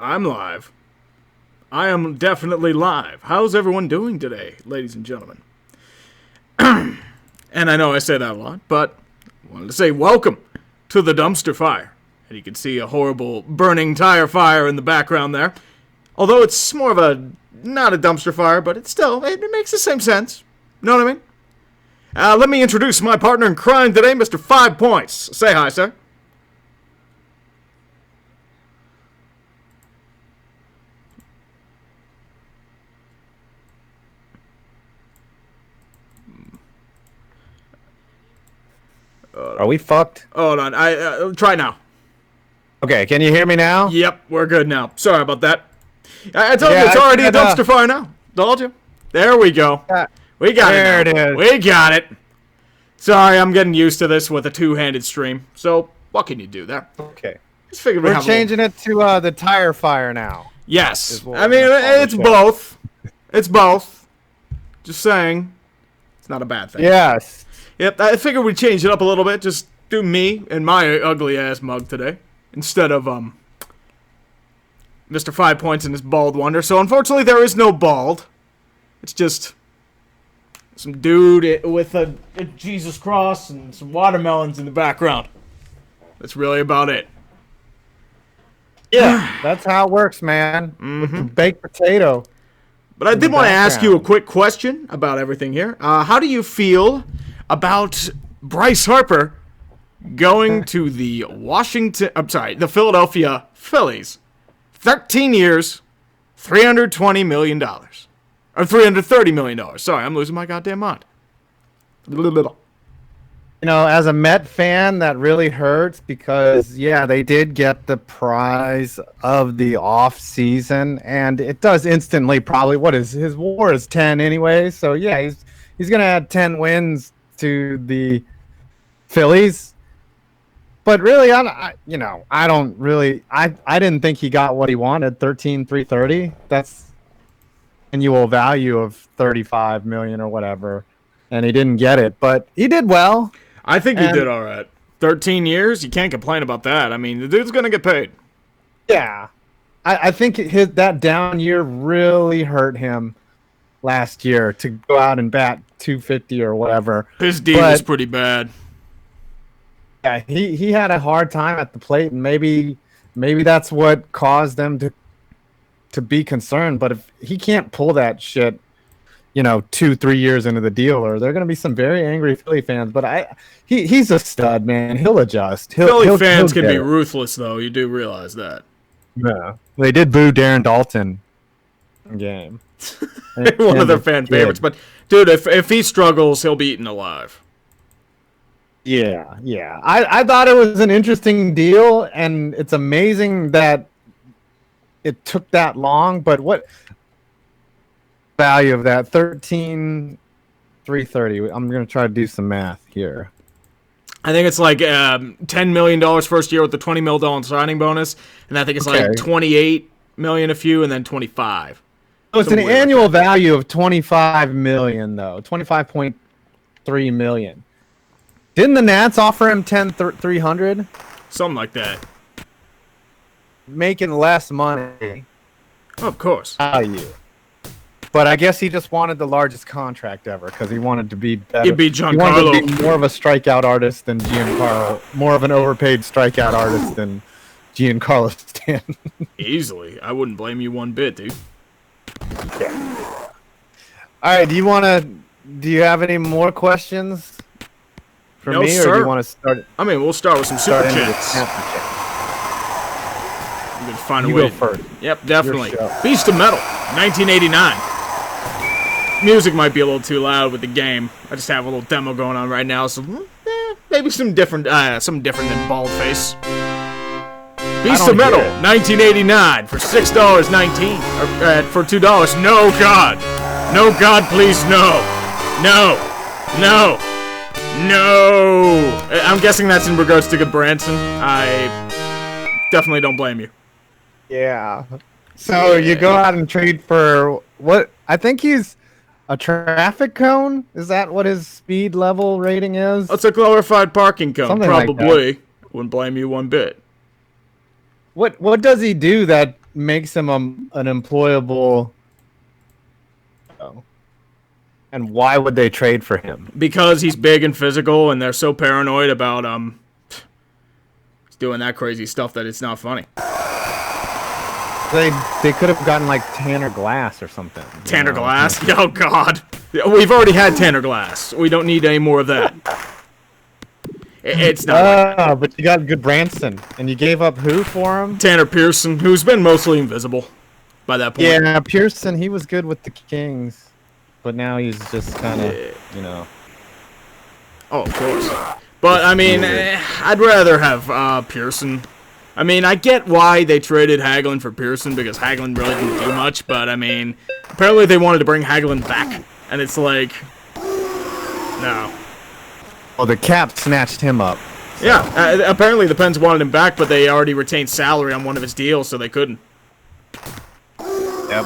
I'm live. I am definitely live. How's everyone doing today, ladies and gentlemen? And I know I say that a lot, but I wanted to say welcome to the dumpster fire. And you can see a horrible burning tire fire in the background there. Although it's more of a, not a dumpster fire, but it's still, it makes the same sense. Know what I mean? Let me introduce my partner in crime today, Mr. 5Points. Say hi, sir. Are we fucked? Hold on. Try now. Okay, can you hear me now? Yep, we're good now. Sorry about that. I told you it's already a dumpster fire now. Told you. There we go. We got it. There it is. We got it. Sorry, I'm getting used to this with a two-handed stream. So, what can you do there? Okay. Just figured We're changing it to the tire fire now. Yes. I mean, it's both. It's both. Just saying. It's not a bad thing. Yes. Yep, I figured we'd change it up a little bit. Just do me and my ugly-ass mug today. Instead of, Mr. 5Points and his bald wonder. So, unfortunately, there is no bald. It's just some dude with a Jesus cross and some watermelons in the background. That's really about it. Yeah, that's how it works, man. With the baked potato. But I did want to ask you a quick question about everything here. How do you feel about Bryce Harper going to the the Philadelphia Phillies? 13 years, $320 million. Or $330 million. Sorry, I'm losing my goddamn mind. You know, as a Met fan, that really hurts because, yeah, they did get the prize of the off season, and it does instantly probably, what is his WAR is 10 anyway, so yeah, he's gonna add 10 wins to the Phillies. But really, I didn't think he got what he wanted, 13,330. That's annual value of 35 million or whatever, and he didn't get it, but he did well. I think he did all right. 13 years, you can't complain about that. I mean, the dude's gonna get paid. Yeah, I think that down year really hurt him last year to go out and bat 250 or whatever. His D was pretty bad. Yeah, he had a hard time at the plate, and maybe that's what caused them to be concerned. But if he can't pull that shit, 2-3 years into the deal, or there are going to be some very angry Philly fans. But he's a stud, man. He'll adjust. Philly fans can be ruthless, though. You do realize that. Yeah, they did boo Darren Dalton game. One of their fan favorites. But dude, if he struggles, he'll be eaten alive. Yeah. I thought it was an interesting deal, and it's amazing that it took that long. But what value of that? 13,330. I'm gonna try to do some math here. I think it's like $10 million first year with the $20 million signing bonus, and I think it's like $28 million a few, and then 25. So it's an annual value of $25 million, though. $25.3 million. Didn't the Nats offer him 10,300? Something like that. Making less money. Of course. Value. But I guess he just wanted the largest contract ever because he wanted to be better. He'd be Giancarlo. He wanted to be more of a strikeout artist than Giancarlo. More of an overpaid strikeout artist than Giancarlo Stanton. Easily. I wouldn't blame you one bit, dude. Yeah. All right, do you have any more questions for me, sir. or do you want to start? I mean, we'll start with some super chats. You can find a way. Go first. Yep, definitely. Beast of Metal, 1989. Music might be a little too loud with the game. I just have a little demo going on right now, so maybe something different than Baldface. Beast of Metal, 1989 for $6.19 or for $2. No God, please no. I'm guessing that's in regards to Good Branson. I definitely don't blame you. Yeah. So you go out and trade for what? I think he's a traffic cone. Is that what his speed level rating is? It's a glorified parking cone. Something probably. Like Wouldn't blame you one bit. What does he do that makes him an employable? And why would they trade for him? Because he's big and physical, and they're so paranoid about doing that crazy stuff that it's not funny. They could have gotten like Tanner Glass or something. Tanner Glass? Oh God, we've already had Tanner Glass. We don't need any more of that. It's not. But you got good Branson, and you gave up who for him? Tanner Pearson, who's been mostly invisible by that point. Yeah, Pearson. He was good with the Kings, but now he's just kind of, you know. Oh, of course. But I mean, I'd rather have Pearson. I mean, I get why they traded Hagelin for Pearson, because Hagelin really didn't do much, but I mean, apparently they wanted to bring Hagelin back, and it's like, no. Well, the Cap snatched him up. So. Yeah, apparently the Pens wanted him back, but they already retained salary on one of his deals, so they couldn't. Yep.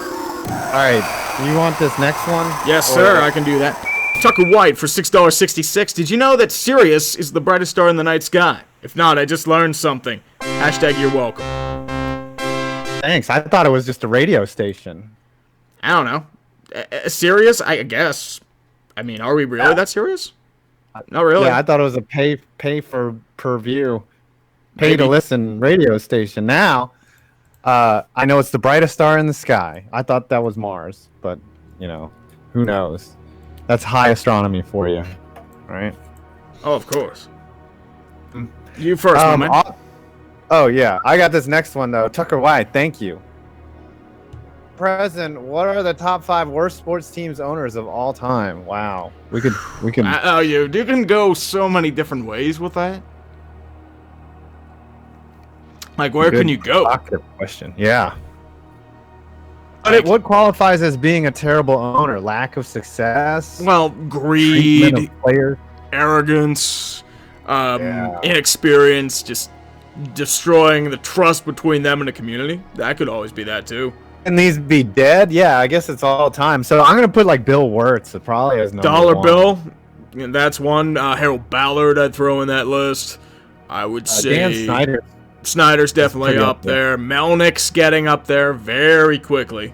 Alright, you want this next one? Yes, sir, I can do that. Tucker White for $6.66. Did you know that Sirius is the brightest star in the night sky? If not, I just learned something. Hashtag you're welcome. Thanks. I thought it was just a radio station. I don't know. Sirius? I guess. I mean, are we really that serious? Not really. Yeah, I thought it was a pay for per view, pay to listen radio station. Now, I know it's the brightest star in the sky. I thought that was Mars, but you know, who knows? That's high astronomy for you, right? Oh, of course. You first, my man. Oh yeah, I got this next one though. Tucker White, thank you. Present, what are the top 5 worst sports teams owners of all time? Wow, we can. Oh, you can go so many different ways with that. Like, where can you go? Question. Yeah. But what qualifies as being a terrible owner? Lack of success? Well, greed, players, arrogance, inexperience, just destroying the trust between them and the community. That could always be that too. And these be dead? Yeah, I guess it's all time. So I'm gonna put like Bill Wirtz. It probably has Dollar Bill. And that's one. Harold Ballard, I'd throw in that list. I would say Dan Snyder. Snyder's definitely up there. Melnick's getting up there very quickly.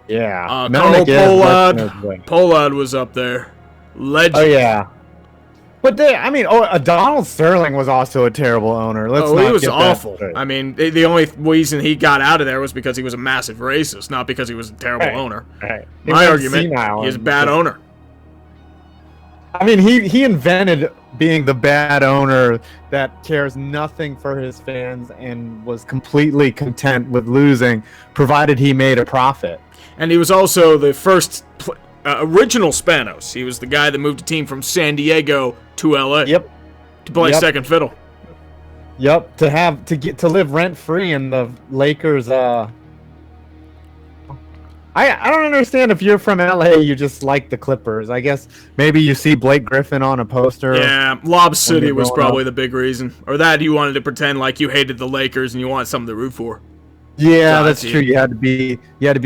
Yeah. Carl Pollard was up there. Legend. Oh yeah. But Donald Sterling was also a terrible owner. He was awful. I mean, the only reason he got out of there was because he was a massive racist, not because he was a terrible owner. Right. My argument, he's a bad owner. I mean, he invented being the bad owner that cares nothing for his fans and was completely content with losing, provided he made a profit. And he was also the first original Spanos. He was the guy that moved a team from San Diego to LA. Yep. To play second fiddle. Yep. To live rent free in the Lakers. I don't understand if you're from LA, you just like the Clippers. I guess maybe you see Blake Griffin on a poster. Yeah, Lob City was probably the big reason. Or that you wanted to pretend like you hated the Lakers and you want something to root for. Yeah, that's true. You had to be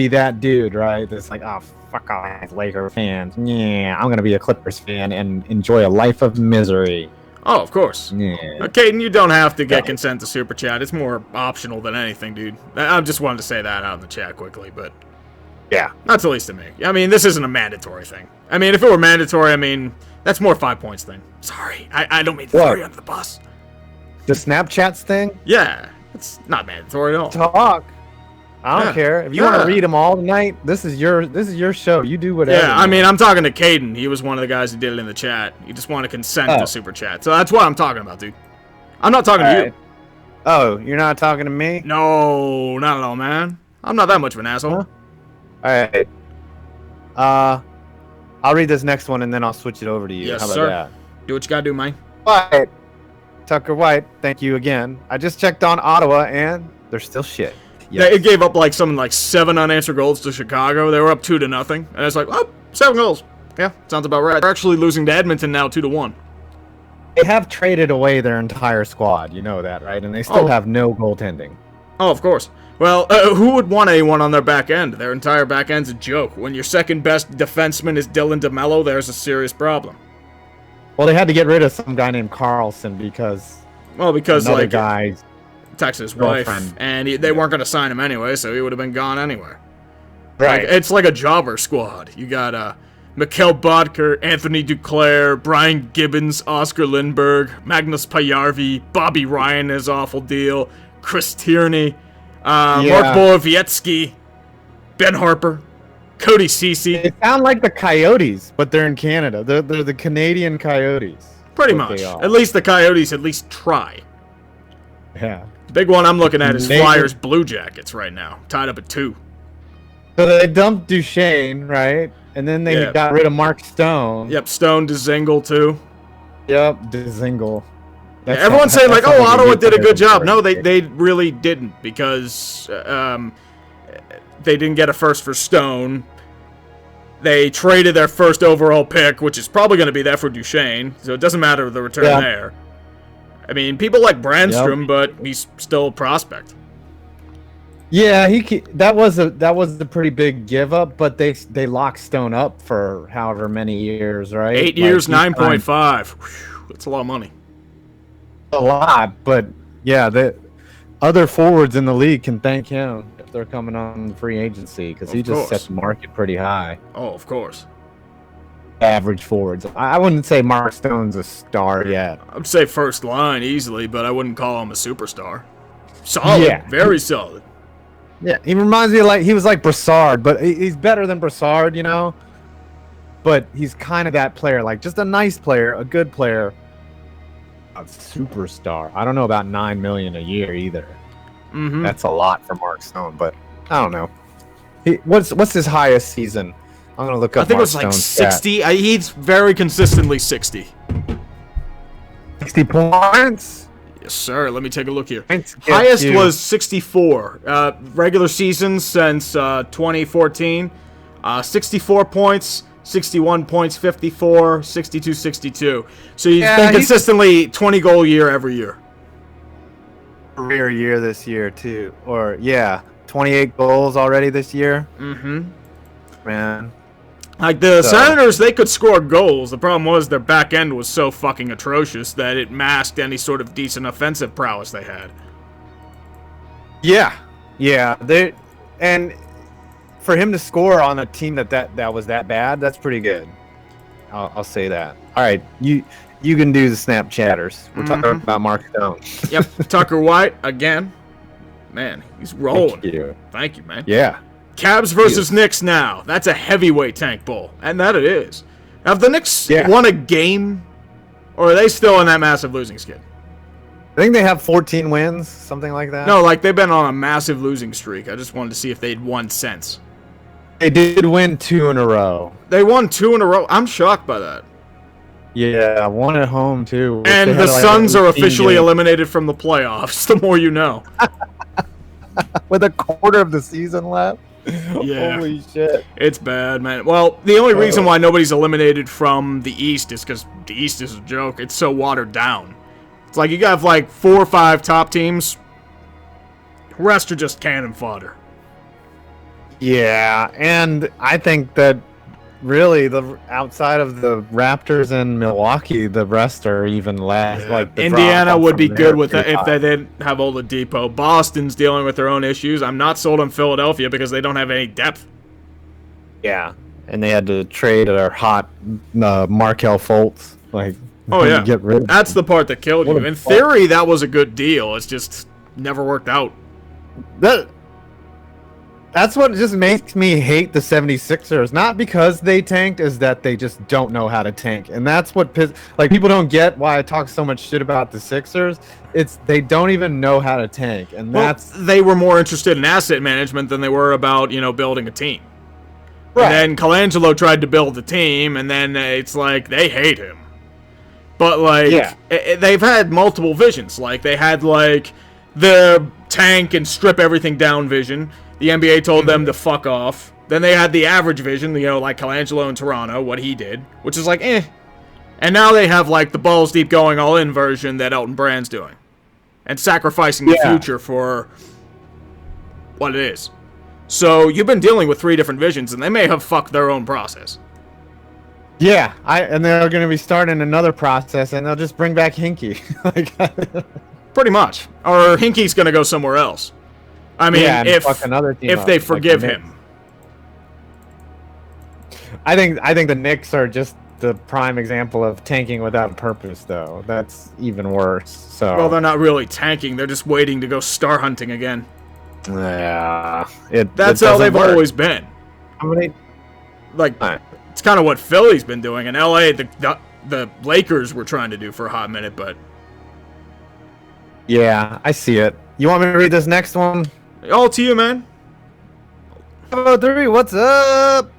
that dude, right? That's like, oh, fuck off, Laker fans. Yeah, I'm gonna be a Clippers fan and enjoy a life of misery. Oh, of course. Yeah. Caden, you don't have to get consent to Super Chat. It's more optional than anything, dude. I just wanted to say that out in the chat quickly, but... Yeah. That's the least to me. I mean, this isn't a mandatory thing. I mean, if it were mandatory, I mean, that's more 5 points thing. Sorry, I don't mean to throw you under the bus. The Snapchats thing? Yeah, it's not mandatory at all. Talk. I don't care. If you want to read them all tonight, this is your show. You do whatever. Yeah, I mean, I'm talking to Caden. He was one of the guys who did it in the chat. He just wanted consent to Super Chat. So that's what I'm talking about, dude. I'm not talking to you. Oh, you're not talking to me? No, not at all, man. I'm not that much of an asshole. Huh? Alright. I'll read this next one and then I'll switch it over to you. Yes, How about sir. that? Do what you gotta do, man. Alright. Tucker White, thank you again. I just checked on Ottawa and they're still shit. Yes. It gave up like 7 unanswered goals to Chicago. They were up 2-0. And it's like, 7 goals. Yeah, sounds about right. They're actually losing to Edmonton now 2-1. They have traded away their entire squad. You know that, right? And they still have no goaltending. Oh, of course. Well, who would want anyone on their back end? Their entire back end's a joke. When your second best defenseman is Dylan DeMello, there's a serious problem. Well, they had to get rid of some guy named Carlson because another guy Texted his wife, Girlfriend. and they weren't going to sign him anyway, so he would have been gone anyway. Right. Like, it's like a jobber squad. You got Mikhail Bodker, Anthony Duclair, Brian Gibbons, Oscar Lindbergh, Magnus Pajärvi, Bobby Ryan is awful deal, Chris Tierney, Mark Borowiecki, Ben Harper, Cody Ceci. They sound like the Coyotes, but they're in Canada. They're the Canadian Coyotes. Pretty much. At least the Coyotes at least try. Yeah. The big one I'm looking at is Flyers Blue Jackets right now, tied up at 2. So they dumped Duchesne, right? And then they got rid of Mark Stone. Yep, Stone, Dzingel too. Yep, Dzingel. Yeah, everyone's saying like, "Oh, Ottawa did a good job." No, they really didn't, because they didn't get a first for Stone. They traded their first overall pick, which is probably going to be there for Duchesne, so it doesn't matter the return there. I mean, people like Brandstrom, but he's still a prospect. Yeah, that was a pretty big give up, but they locked Stone up for however many years, right? 8 years, 9.5. That's a lot of money. A lot, but yeah, the other forwards in the league can thank him if they're coming on free agency, because he just set the market pretty high. Oh, of course. Average forwards. I wouldn't say Mark Stone's a star yet. I would say first line easily, but I wouldn't call him a superstar. Solid, very solid. Yeah, he reminds me of he was like Brassard, but he's better than Brassard, you know? But he's kind of that player, like just a nice player, a good player. A superstar. I don't know about $9 million a year either. Mm-hmm. That's a lot for Mark Stone, but I don't know. What's his highest season? I'm gonna look up. I think it was like 60. He's very consistently 60. 60 points. Yes, sir. Let me take a look here. Highest was 64. Regular season since 2014. 64 points, 61 points, 54, 62, 62. So he's been consistently 20-goal year every year. Career year this year, too. Or, 28 goals already this year. Mm-hmm. Man. Like, the Senators, they could score goals. The problem was their back end was so fucking atrocious that it masked any sort of decent offensive prowess they had. Yeah. And for him to score on a team that was that bad, that's pretty good. I'll say that. All right, you can do the Snapchatters. We're talking about Mark Stone. Yep, Tucker White again. Man, he's rolling. Thank you, man. Yeah. Cavs versus Knicks now. That's a heavyweight tank bowl, and that it is. Now, have the Knicks won a game, or are they still in that massive losing skid? I think they have 14 wins, something like that. No, like they've been on a massive losing streak. I just wanted to see if they'd won since. They did win 2 in a row. They won 2 in a row. I'm shocked by that. Yeah, 1 at home too. And the Suns are officially eliminated from the playoffs. The more you know. With a quarter of the season left. Yeah. Holy shit. It's bad, man. Well, the only reason why nobody's eliminated from the East is because the East is a joke. It's so watered down. It's like you got like 4 or 5 top teams. The rest are just cannon fodder. Yeah, and I think that really outside of the Raptors and Milwaukee, the rest are even less. Yeah. Like Indiana would be good with it if they didn't have Oladipo. Boston's dealing with their own issues. I'm not sold on Philadelphia because they don't have any depth. Yeah, and they had to trade their hot Markelle Fultz. Get rid of That's the part that killed you. In theory, that was a good deal. It's just never worked out. That's what just makes me hate the 76ers. Not because they tanked, is that they just don't know how to tank. And that's what people don't get why I talk so much shit about the Sixers. It's they don't even know how to tank. And they were more interested in asset management than they were about, building a team. Right. And then Colangelo tried to build the team, and then it's like they hate him. But they've had multiple visions. Like they had the tank and strip everything down vision. The NBA told them to fuck off. Then they had the average vision, like Colangelo in Toronto, what he did, which is And now they have the balls deep going all in version that Elton Brand's doing. And sacrificing the future for what it is. So you've been dealing with 3 different visions, and they may have fucked their own process. Yeah, and they're going to be starting another process, and they'll just bring back Hinkie. Pretty much. Or Hinkey's going to go somewhere else. I mean, Yeah, and if fuck another team up, they like forgive the him. I think the Knicks are just the prime example of tanking without purpose, though. That's even worse. So Well, they're not really tanking. They're just waiting to go star hunting again. yeah, That's how they've always been. How many? Like, it's kind of what Philly's been doing. In LA, the Lakers were trying to do for a hot minute, but... Yeah, I see it. You want me to read this next one? All to you, man. 503, what's up?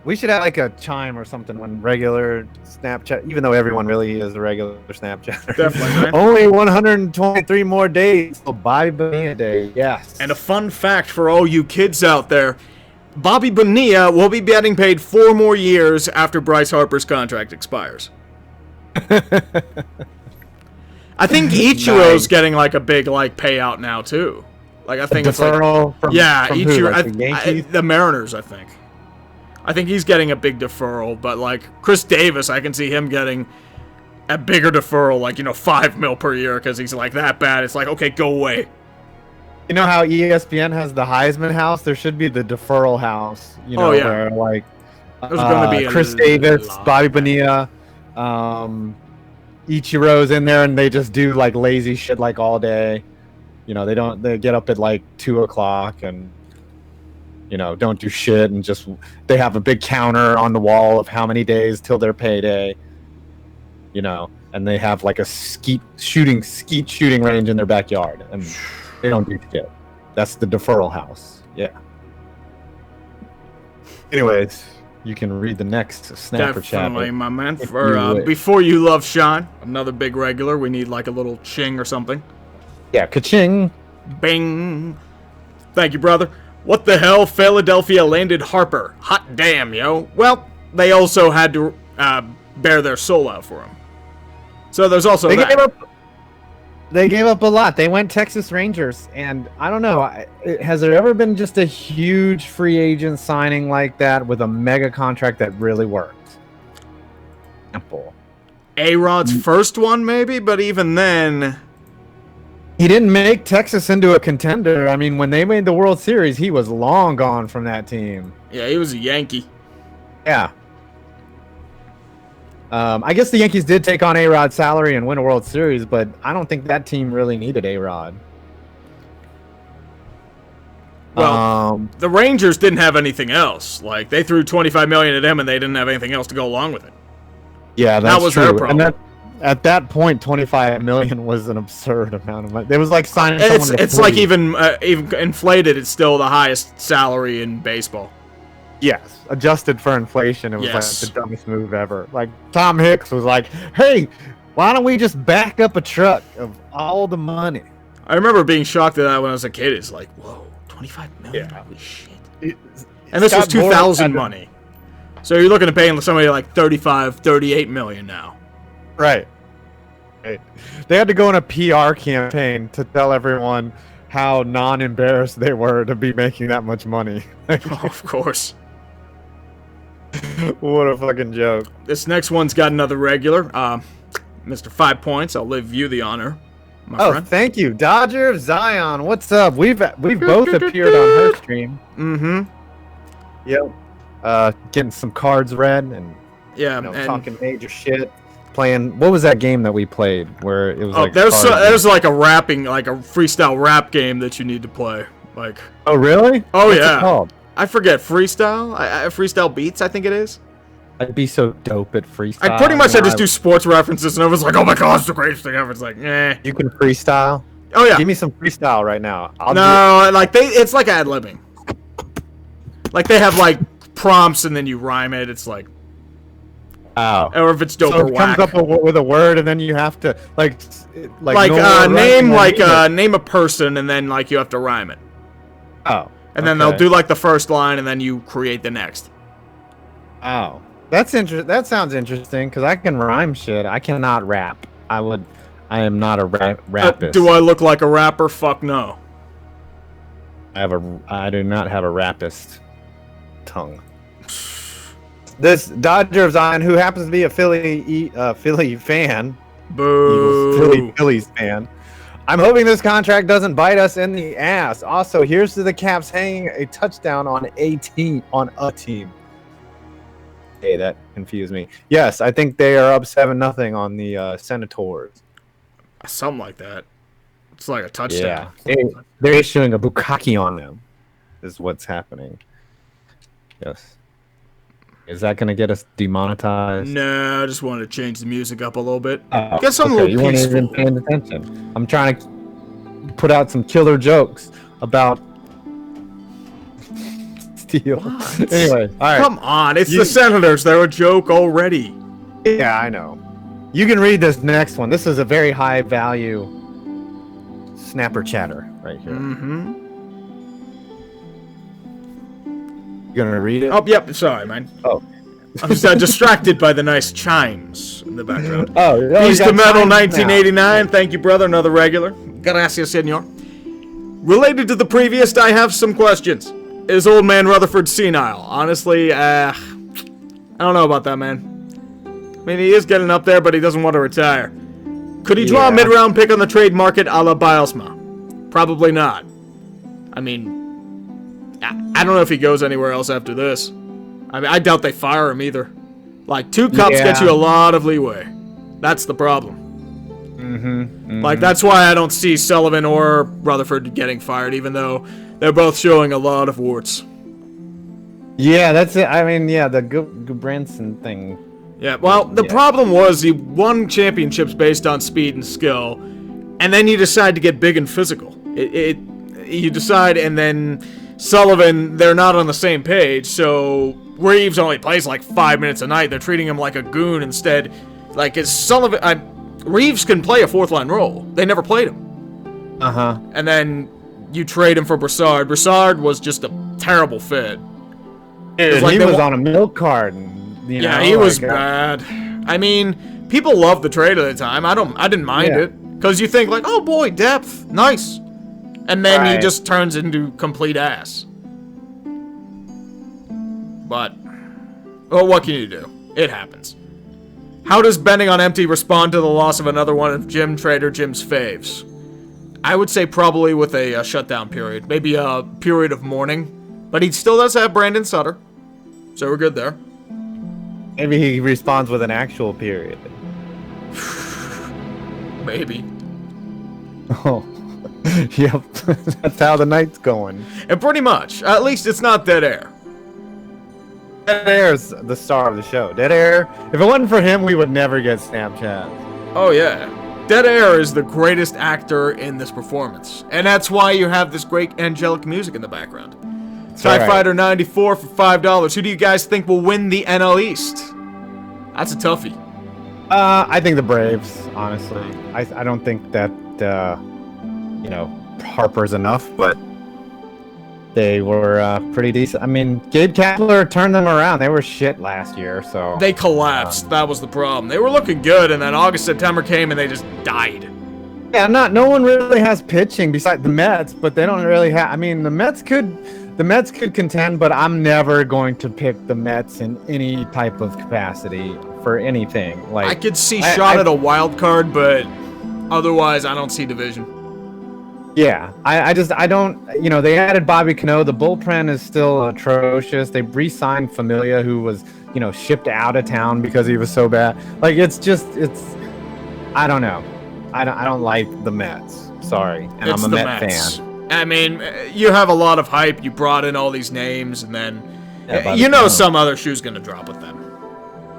We should have like a chime or something when regular Snapchat, even though everyone really is a regular Snapchat. Definitely, man. Only 123 more days till Bobby Bonilla Day. Yes. And a fun fact for all you kids out there, Bobby Bonilla will be getting paid 4 more years after Bryce Harper's contract expires. I think Ichiro's getting like a big payout now too. Like I think it's like from Ichiro, like the Yankees? the Mariners. I think he's getting a big deferral, but like Chris Davis, I can see him getting a bigger deferral, like $5 million per year, because he's like that bad. It's like, okay, go away. You know how ESPN has the Heisman house? There should be the deferral house. Where like there's going to be Chris Davis, Bobby Bonilla, Ichiro's in there, and they just do like lazy shit like all day. They get up at like 2:00 and don't do shit, and just they have a big counter on the wall of how many days till their payday. And they have like a skeet shooting range in their backyard, and they don't do shit. That's the deferral house. Yeah. Anyways, you can read the next snapper chat. Definitely, my man. For Before You Love Sean, another big regular. We need like a little ching or something. Yeah, ka-ching. Bing. Thank you, brother. What the hell? Philadelphia landed Harper. Hot damn, yo. Well, they also had to bear their soul out for him. So there's also that. They gave up a lot. They went Texas Rangers, and I don't know. Has there ever been just a huge free agent signing like that with a mega contract that really worked? Example. A-Rod's first one, maybe, but even then... He didn't make Texas into a contender. I mean, when they made the World Series, he was long gone from that team. Yeah, he was a Yankee. Yeah. I guess the Yankees did take on A-Rod's salary and win a World Series, but I don't think that team really needed A-Rod. Well, the Rangers didn't have anything else. Like, they threw $25 million at him, and they didn't have anything else to go along with it. Yeah, that was true. Their problem. And at that point, $25 million was an absurd amount of money. It was like signing someone to It's free. like even inflated, it's still the highest salary in baseball. Yes, adjusted for inflation, it was Yes. like the dumbest move ever. Like, Tom Hicks was like, hey, why don't we just back up a truck of all the money? I remember being shocked at that when I was a kid. It's like, whoa, $25 million? Yeah. Holy shit. And this was 2000 money. So you're looking at paying somebody like $38 million now. Right. They had to go on a PR campaign to tell everyone how non-embarrassed they were to be making that much money. Oh, of course. What a fucking joke. This next one's got another regular. Mr. 5 Points, I'll leave you the honor, my friend. Thank you. Dodger of Zion, what's up? We've both appeared on her stream. Mm-hmm. Yep. Getting some cards read and talking major shit. Playing, what was that game that we played where it was there's like a rapping, like a freestyle rap game that you need to play. Like, oh really? Oh, What's yeah. it called? I forget. Freestyle? Freestyle Beats, I think it is. I'd be so dope at freestyle. I pretty much just do sports references, and everyone's like, oh my god, it's the greatest thing ever. It's like, eh. You can freestyle? Oh, yeah. Give me some freestyle right now. It's like ad-libbing. Like, they have, like, prompts, and then you rhyme it. It's like... Oh. Or if it's dope or whack. It comes up with a word, and then you have to, name a person, and then, like, you have to rhyme it. Oh. And then they'll do, like, the first line, and then you create the next. Oh. That sounds interesting, because I can rhyme shit. I cannot rap. I am not a rapist. Do I look like a rapper? Fuck no. I do not have a rapist tongue. This Dodger of Zion, who happens to be a Philly fan, Boo. Phillies fan. I'm hoping this contract doesn't bite us in the ass. Also, here's to the Caps hanging a touchdown on a team. Hey, that confused me. Yes, I think they are up 7-0 on the Senators. Something like that. It's like a touchdown. Yeah, they're issuing a bukkake on them. Is what's happening. Yes. Is that going to get us demonetized? No, I just wanted to change the music up a little bit. Oh, Get something a you little weren't peaceful. even paying attention. I'm trying to put out some killer jokes about steel. What? Anyway, all right. Come on, it's the Senators. They're a joke already. Yeah, I know. You can read this next one. This is a very high value snapper chatter right here. Mm-hmm. You gonna read it? Oh, yep. Sorry, man. Oh. I was distracted by the nice chimes in the background. Oh, Beast of Metal 1989. Thank you, brother. Another regular. Gracias, senor. Related to the previous, I have some questions. Is old man Rutherford senile? Honestly, I don't know about that, man. I mean, he is getting up there, but he doesn't want to retire. Could he draw a mid-round pick on the trade market a la Bielsma? Probably not. I mean, I don't know if he goes anywhere else after this. I mean, I doubt they fire him either. Like, 2 cups get you a lot of leeway. That's the problem. Like, that's why I don't see Sullivan or Rutherford getting fired, even though they're both showing a lot of warts. Yeah, that's it. I mean, yeah, the Gudbranson thing. Yeah, well, the problem was he won championships based on speed and skill, and then you decide to get big and physical. You decide, and then Sullivan, they're not on the same page, so Reeves only plays like 5 minutes a night. They're treating him like a goon instead. Like, is Sullivan... Reeves can play a fourth-line role. They never played him. Uh-huh. And then you trade him for Brassard. Brassard was just a terrible fit. Dude, like he was on a milk carton. You know, he was bad. I mean, people loved the trade at the time. I didn't mind it. Because you think, like, oh boy, depth. Nice. And then he just turns into complete ass. But, well, what can you do? It happens. How does Benning on empty respond to the loss of another one of Jim's faves? I would say probably with a shutdown period. Maybe a period of mourning. But he still does have Brandon Sutter. So we're good there. Maybe he responds with an actual period. Maybe. Oh. Yep. That's how the night's going. And pretty much. At least it's not dead air. Dead Air's the star of the show. Dead Air, if it wasn't for him, we would never get Snapchat. Oh, yeah. Dead Air is the greatest actor in this performance. And that's why you have this great angelic music in the background. TIE Fighter 94 for $5. Who do you guys think will win the NL East? That's a toughie. I think the Braves, honestly. I don't think that, Harper's enough, but they were pretty decent. I mean, Gabe Kapler turned them around. They were shit last year, so... They collapsed. That was the problem. They were looking good, and then August, September came, and they just died. Yeah, no one really has pitching besides the Mets, but they don't really have... I mean, the Mets could contend, but I'm never going to pick the Mets in any type of capacity for anything. Like, I could see shot at a wild card, but otherwise, I don't see division. Yeah, I don't, they added Bobby Cano. The bullpen is still atrocious. They re-signed Familia, who was, shipped out of town because he was so bad. Like, I don't know. I don't like the Mets. Sorry. And I'm a Met fan. I mean, you have a lot of hype. You brought in all these names, and then, some other shoe's going to drop with them.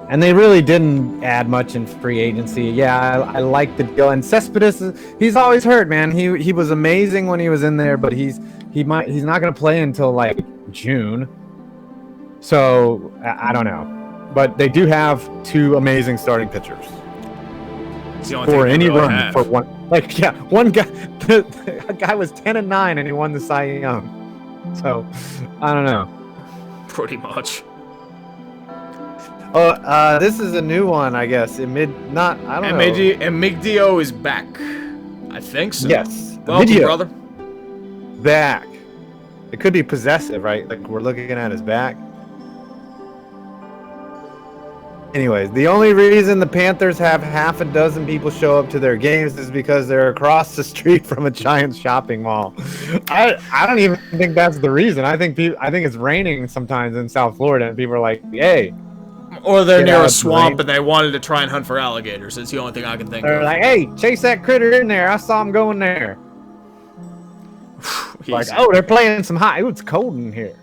And they really didn't add much in free agency. Yeah, I like the deal. And Cespedes, he's always hurt, man. He was amazing when he was in there, but he's not going to play until like June. So I don't know, but they do have 2 amazing starting pitchers. For any run for one, one guy. A guy was 10-9 and he won the Cy Young. So I don't know. Pretty much. Oh, this is a new one, I guess. I don't know. Emigdio is back. I think so. Yes. Welcome, brother. Back. It could be possessive, right? Like we're looking at his back. Anyways, the only reason the Panthers have half a dozen people show up to their games is because they're across the street from a giant shopping mall. I don't even think that's the reason. I think it's raining sometimes in South Florida, and people are like, "Hey," or they're get near out a of the swamp rain. and they wanted to try and hunt for alligators. It's the only thing I can think They're of. like, "Hey, chase that critter in there! I saw him going there." Like, Easy. oh, they're playing some hot. Ooh, it's cold in here.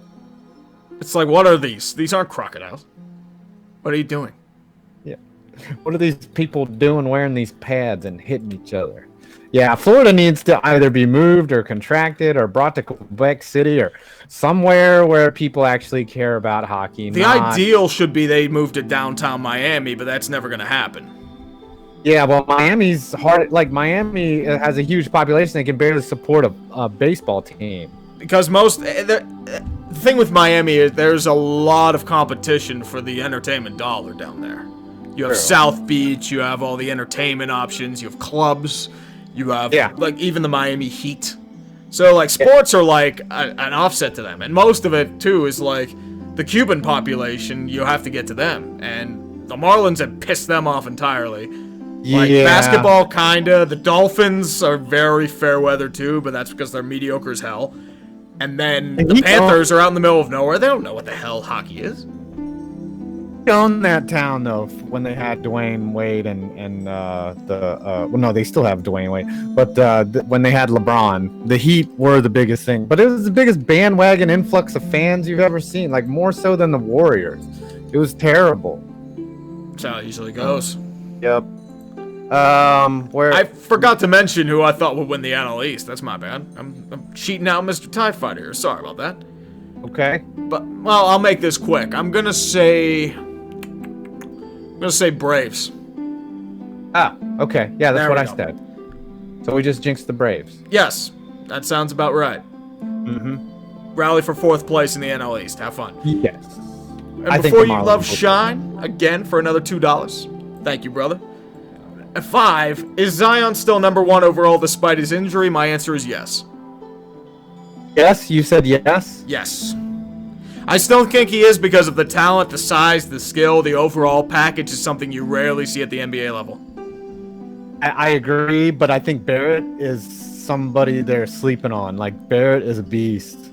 It's like, what are these? These aren't crocodiles. What are you doing? Yeah. What are these people doing wearing these pads and hitting each other? Yeah, Florida needs to either be moved or contracted or brought to Quebec City or somewhere where people actually care about hockey. The ideal should be they move to downtown Miami, but that's never going to happen. Yeah, well, Miami's hard. Like, Miami has a huge population. They can barely support a baseball team. Because the thing with Miami is there's a lot of competition for the entertainment dollar down there. You have South Beach, you have all the entertainment options, you have clubs, you have like even the Miami Heat. So like sports are like an offset to them, and most of it too is like the Cuban population. You have to get to them, and the Marlins have pissed them off entirely. Like basketball, kinda. The Dolphins are very fair weather too, but that's because they're mediocre as hell. And then the Panthers are out in the middle of nowhere. They don't know what the hell hockey is. Owned that town though when they had Dwayne Wade and well, no, they still have Dwayne Wade, but when they had LeBron, the Heat were the biggest thing. But it was the biggest bandwagon influx of fans you've ever seen, like more so than the Warriors. It was terrible. That's how it usually goes. Yep. Where I forgot to mention who I thought would win the NL East. That's my bad. I'm cheating out Mr. TIE Fighter here. Sorry about that. Okay. But, well, I'll make this quick. I'm gonna say Braves. Ah, okay. Yeah, that's There what we I go. said. So we just jinxed the Braves. Yes, that sounds about right. Mm-hmm. Rally for 4th place in the NL East. Have fun. Yes. And I think before the you Marlins love will- Shine, again for another $2. Thank you, brother. At 5, is Zion still number 1 overall despite his injury? My answer is yes. Yes, you said yes. Yes. I still think he is because of the talent, the size, the skill, the overall package is something you rarely see at the NBA level. I agree, but I think Barrett is somebody they're sleeping on. Like, Barrett is a beast.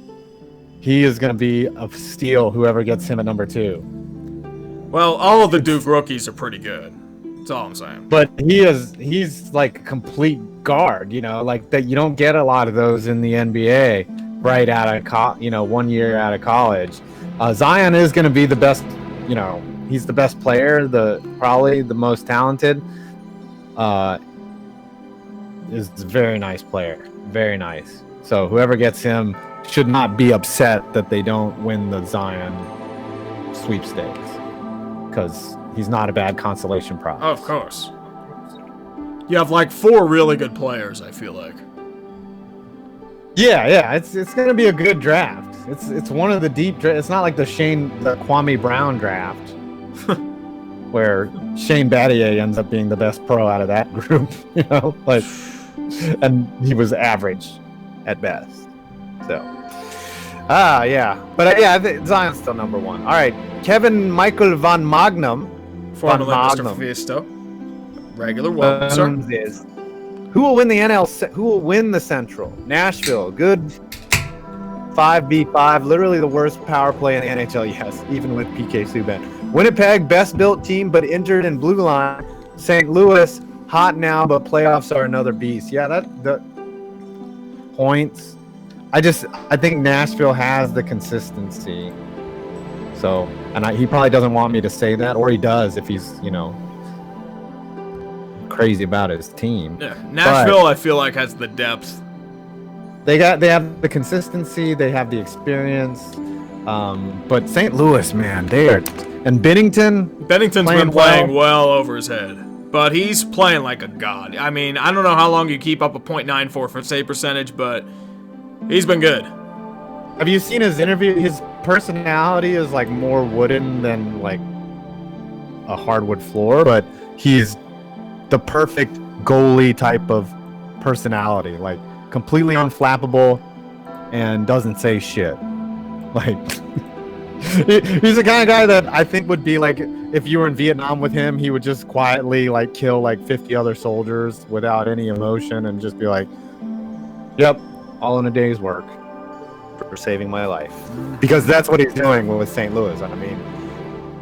He is going to be a steal, whoever gets him at number 2. Well, all of the Duke rookies are pretty good. That's all I'm saying. But he's like a complete guard, you know, like that. You don't get a lot of those in the NBA right out of 1 year out of college. Zion is going to be the best, you know, he's the best player, probably the most talented. Is a very nice player, very nice. So whoever gets him should not be upset that they don't win the Zion sweepstakes, because he's not a bad consolation prize. Oh, of course. You have like 4 really good players, I feel like. Yeah, it's gonna be a good draft. It's one of the deep drafts. It's not like the Kwame Brown draft, where Shane Battier ends up being the best pro out of that group, you know, like, and he was average at best. So, yeah, but I think Zion's still number 1. All right, Kevin Michael Van Magnum. Formerly Mr. Fisto. Regular one, sir. Who will win the NL? Who will win the Central? Nashville, good 5v5, literally the worst power play in the NHL. Yes, even with PK Subban. Winnipeg, best built team but injured in blue line. St. Louis, hot now but playoffs are another beast. Yeah, the points. I think Nashville has the consistency. So, and he probably doesn't want me to say that, or he does if he's, you know, crazy about his team. Yeah, Nashville, I feel like, has the depth. They have the consistency, they have the experience. But St. Louis, man, and Bennington's been playing well over his head, but he's playing like a god. I mean, I don't know how long you keep up a .94 for save percentage, but he's been good. Have you seen his interview? His personality is like more wooden than like a hardwood floor, but he's the perfect goalie type of personality, like completely unflappable and doesn't say shit. Like, He's the kind of guy that I think would be like, if you were in Vietnam with him, he would just quietly like kill like 50 other soldiers without any emotion and just be like, yep, all in a day's work for saving my life. Because that's what he's doing with St. Louis. I mean,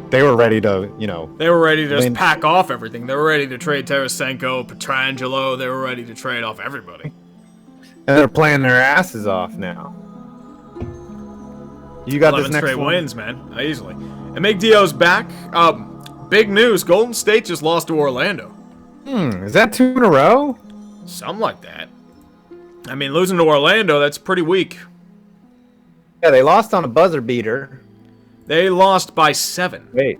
they were ready to, They were ready to just pack off everything. They were ready to trade Tarasenko, Pietrangelo. They were ready to trade off everybody. And they're playing their asses off now. You got this next straight one? wins, man, easily. And McDio's back. Big news: Golden State just lost to Orlando. Is that 2 in a row? Something like that. I mean, losing to Orlando, that's pretty weak. Yeah, they lost on a buzzer beater. They lost by 7. Wait.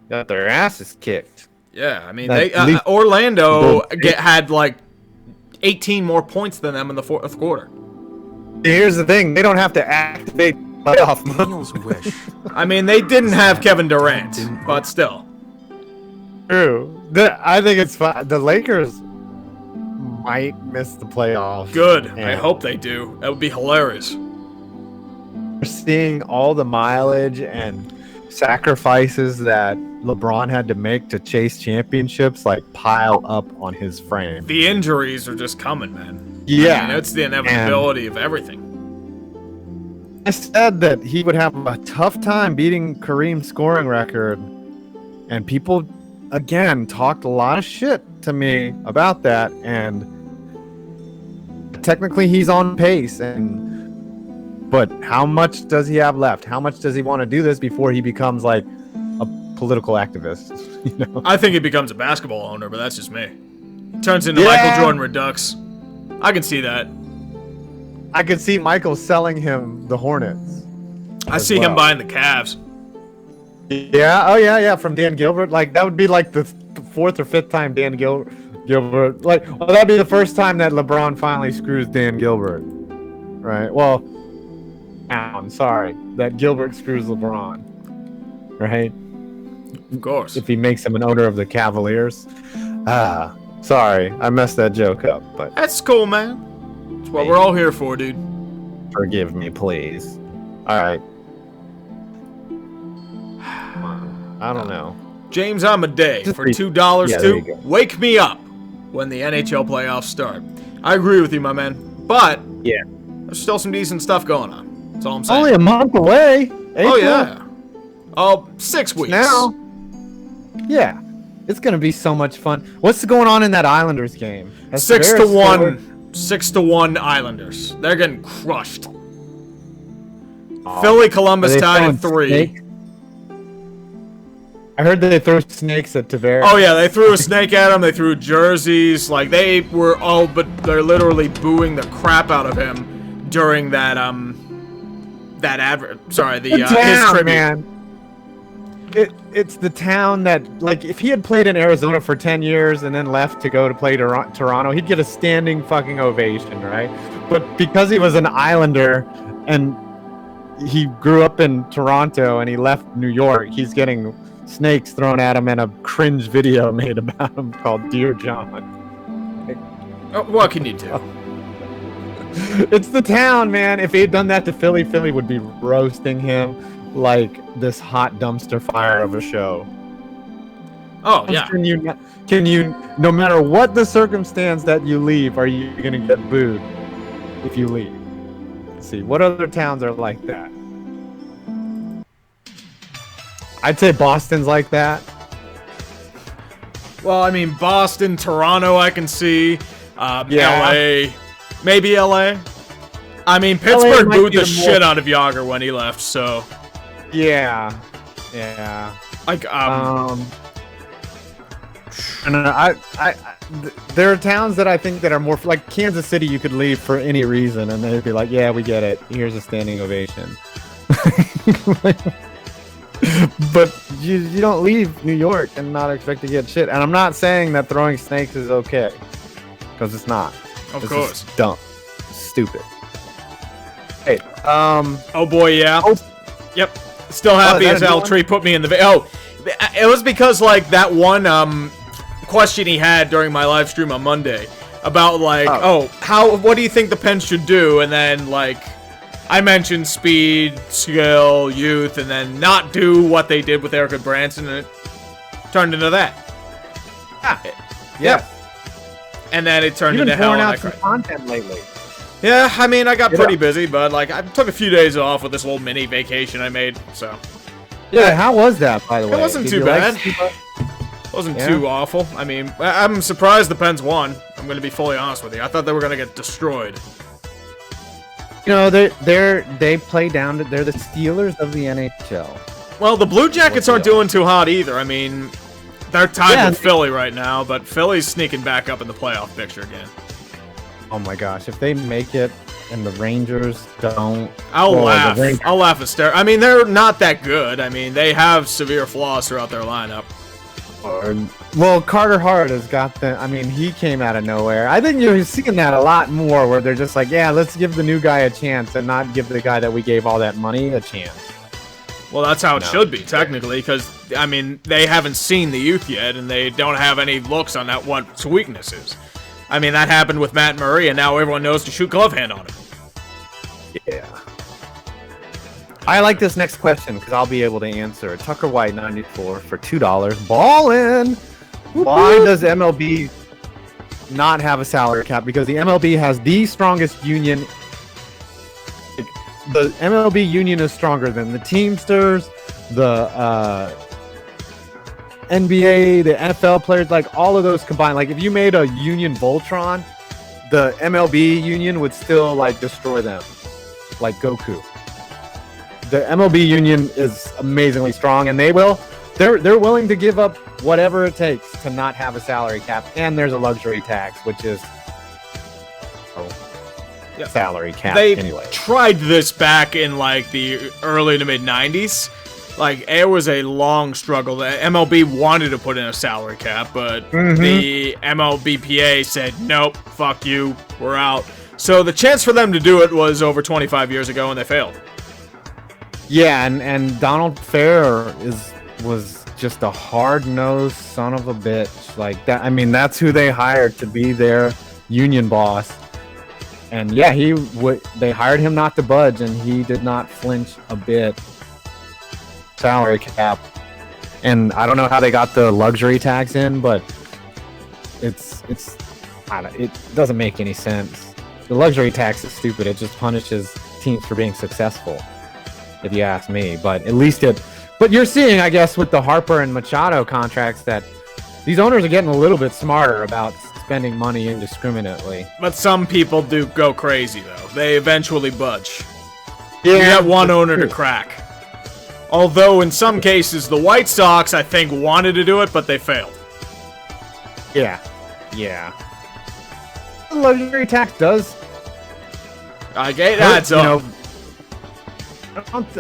Got their asses kicked. Yeah, I mean, Orlando had like 18 more points than them in the fourth quarter. Here's the thing: they don't have to activate playoff mode. I mean, they didn't have Kevin Durant, but still. True. I think it's fine. The Lakers might miss the playoffs. Good. I hope they do. That would be hilarious. We're seeing all the mileage and sacrifices that LeBron had to make to chase championships like pile up on his frame. The injuries are just coming, man. Yeah. I mean, it's the inevitability of everything. I said that he would have a tough time beating Kareem's scoring record, and people, again, talked a lot of shit to me about that, and technically he's on pace, but how much does he have left? How much does he want to do this before he becomes like a political activist? I think he becomes a basketball owner, but that's just me. Turns into Michael Jordan Redux. I can see that. I could see Michael selling him the Hornets. I see him buying the Cavs. Yeah, oh yeah, from Dan Gilbert. Like, that would be like the 4th or 5th time Dan Gilbert. Like, well, that'd be the first time that LeBron finally screws Dan Gilbert. Right? Well, I'm sorry. That Gilbert screws LeBron. Right? Of course. If he makes him an owner of the Cavaliers. Sorry, I messed that joke up, but that's cool, man. That's what we're all here for, dude. Forgive me, please. All right. I don't know. James Amadei for $2 too. Wake me up when the NHL playoffs start. I agree with you, my man. But there's still some decent stuff going on. That's all I'm saying. Only a month away. April. Oh yeah. Oh, 6 weeks now. Yeah. It's gonna be so much fun. What's going on in that Islanders game? 6-1. 6-1 Islanders. They're getting crushed. Philly, Columbus tied at 3. Snake? I heard that they threw snakes at Tavares. Oh yeah, they threw a snake at him. They threw jerseys. Like, they were all but they're literally booing the crap out of him during that his tribute. Man. It's the town that, like, if he had played in Arizona for 10 years and then left to go to play Toronto, he'd get a standing fucking ovation, right? But because he was an Islander and he grew up in Toronto and he left New York, he's getting snakes thrown at him and a cringe video made about him called Dear John. What can you do? It's the town, man. If he had done that to Philly, Philly would be roasting him like this hot dumpster fire of a show. Oh yeah. Can you no matter what the circumstance that you leave, are you gonna get booed if you leave? Let's see, what other towns are like that? I'd say Boston's like that. Well, I mean, Boston, Toronto, I can see. LA, maybe LA. I mean, Pittsburgh booed the shit out of Yager when he left, so. Yeah. Like, and there are towns that I think that are more like Kansas City. You could leave for any reason, and they'd be like, "Yeah, we get it. Here's a standing ovation." But you don't leave New York and not expect to get shit. And I'm not saying that throwing snakes is okay, because it's not. Of course. Is dumb, stupid. Hey, oh boy, yeah. Oh. Yep. Still happy as hell. Tree put me in the. It was because, like, that one question he had during my live stream on Monday about, like, what do you think the Pens should do? And then, like, I mentioned speed, skill, youth, and then not do what they did with Erica Branson, and it turned into that. Yeah. And then it turned You've into been hell. pouring And out some content lately. yeah, I mean, I got pretty busy, but like I took a few days off with this little mini vacation I made, so. Yeah, how was that, by the way? It wasn't Did too you like bad. Cuba? Wasn't too awful. I mean, I'm surprised the Pens won. I'm going to be fully honest with you. I thought they were going to get destroyed. You know, they play down to, they're the Steelers of the NHL. Well, the Blue Jackets aren't doing too hot either. I mean, they're tied with Philly right now, but Philly's sneaking back up in the playoff picture again. Oh my gosh, if they make it and the Rangers don't... I'll laugh. I'll laugh hysterically. I mean, they're not that good. I mean, they have severe flaws throughout their lineup. Well, Carter Hart has got the... I mean, he came out of nowhere. I think you're seeing that a lot more, where they're just like, yeah, let's give the new guy a chance and not give the guy that we gave all that money a chance. Well, that's how it should be, technically, because, I mean, they haven't seen the youth yet, and they don't have any looks on that what its weakness is. I mean, that happened with Matt Murray, and now everyone knows to shoot glove hand on him. Yeah. I like this next question because I'll be able to answer it. Tucker White 94 for $2. Ballin'. Why does MLB not have a salary cap? Because the MLB has the strongest union. The MLB union is stronger than the Teamsters, the NBA, the NFL players, like all of those combined. Like if you made a union Voltron, the MLB union would still like destroy them, like Goku. The MLB union is amazingly strong, and they're willing to give up whatever it takes to not have a salary cap. And there's a luxury tax, which is salary cap. They anyway tried this back in like the early to mid 90s. Like it was a long struggle. The MLB wanted to put in a salary cap, but the MLBPA said nope, fuck you, we're out. So the chance for them to do it was over 25 years ago, and they failed. Yeah, and Donald Fair was just a hard-nosed son of a bitch. Like that. I mean, that's who they hired to be their union boss. And yeah, they hired him not to budge, and he did not flinch a bit. Salary cap, and I don't know how they got the luxury tax in, but it doesn't make any sense. The luxury tax is stupid. It just punishes teams for being successful, if you ask me. But at least but you're seeing, I guess, with the Harper and Machado contracts that these owners are getting a little bit smarter about spending money indiscriminately. But some people do go crazy, though. They eventually budge. Yeah, you have one owner to crack. Although, in some cases, the White Sox, I think, wanted to do it, but they failed. Yeah. The luxury tax does... That's up.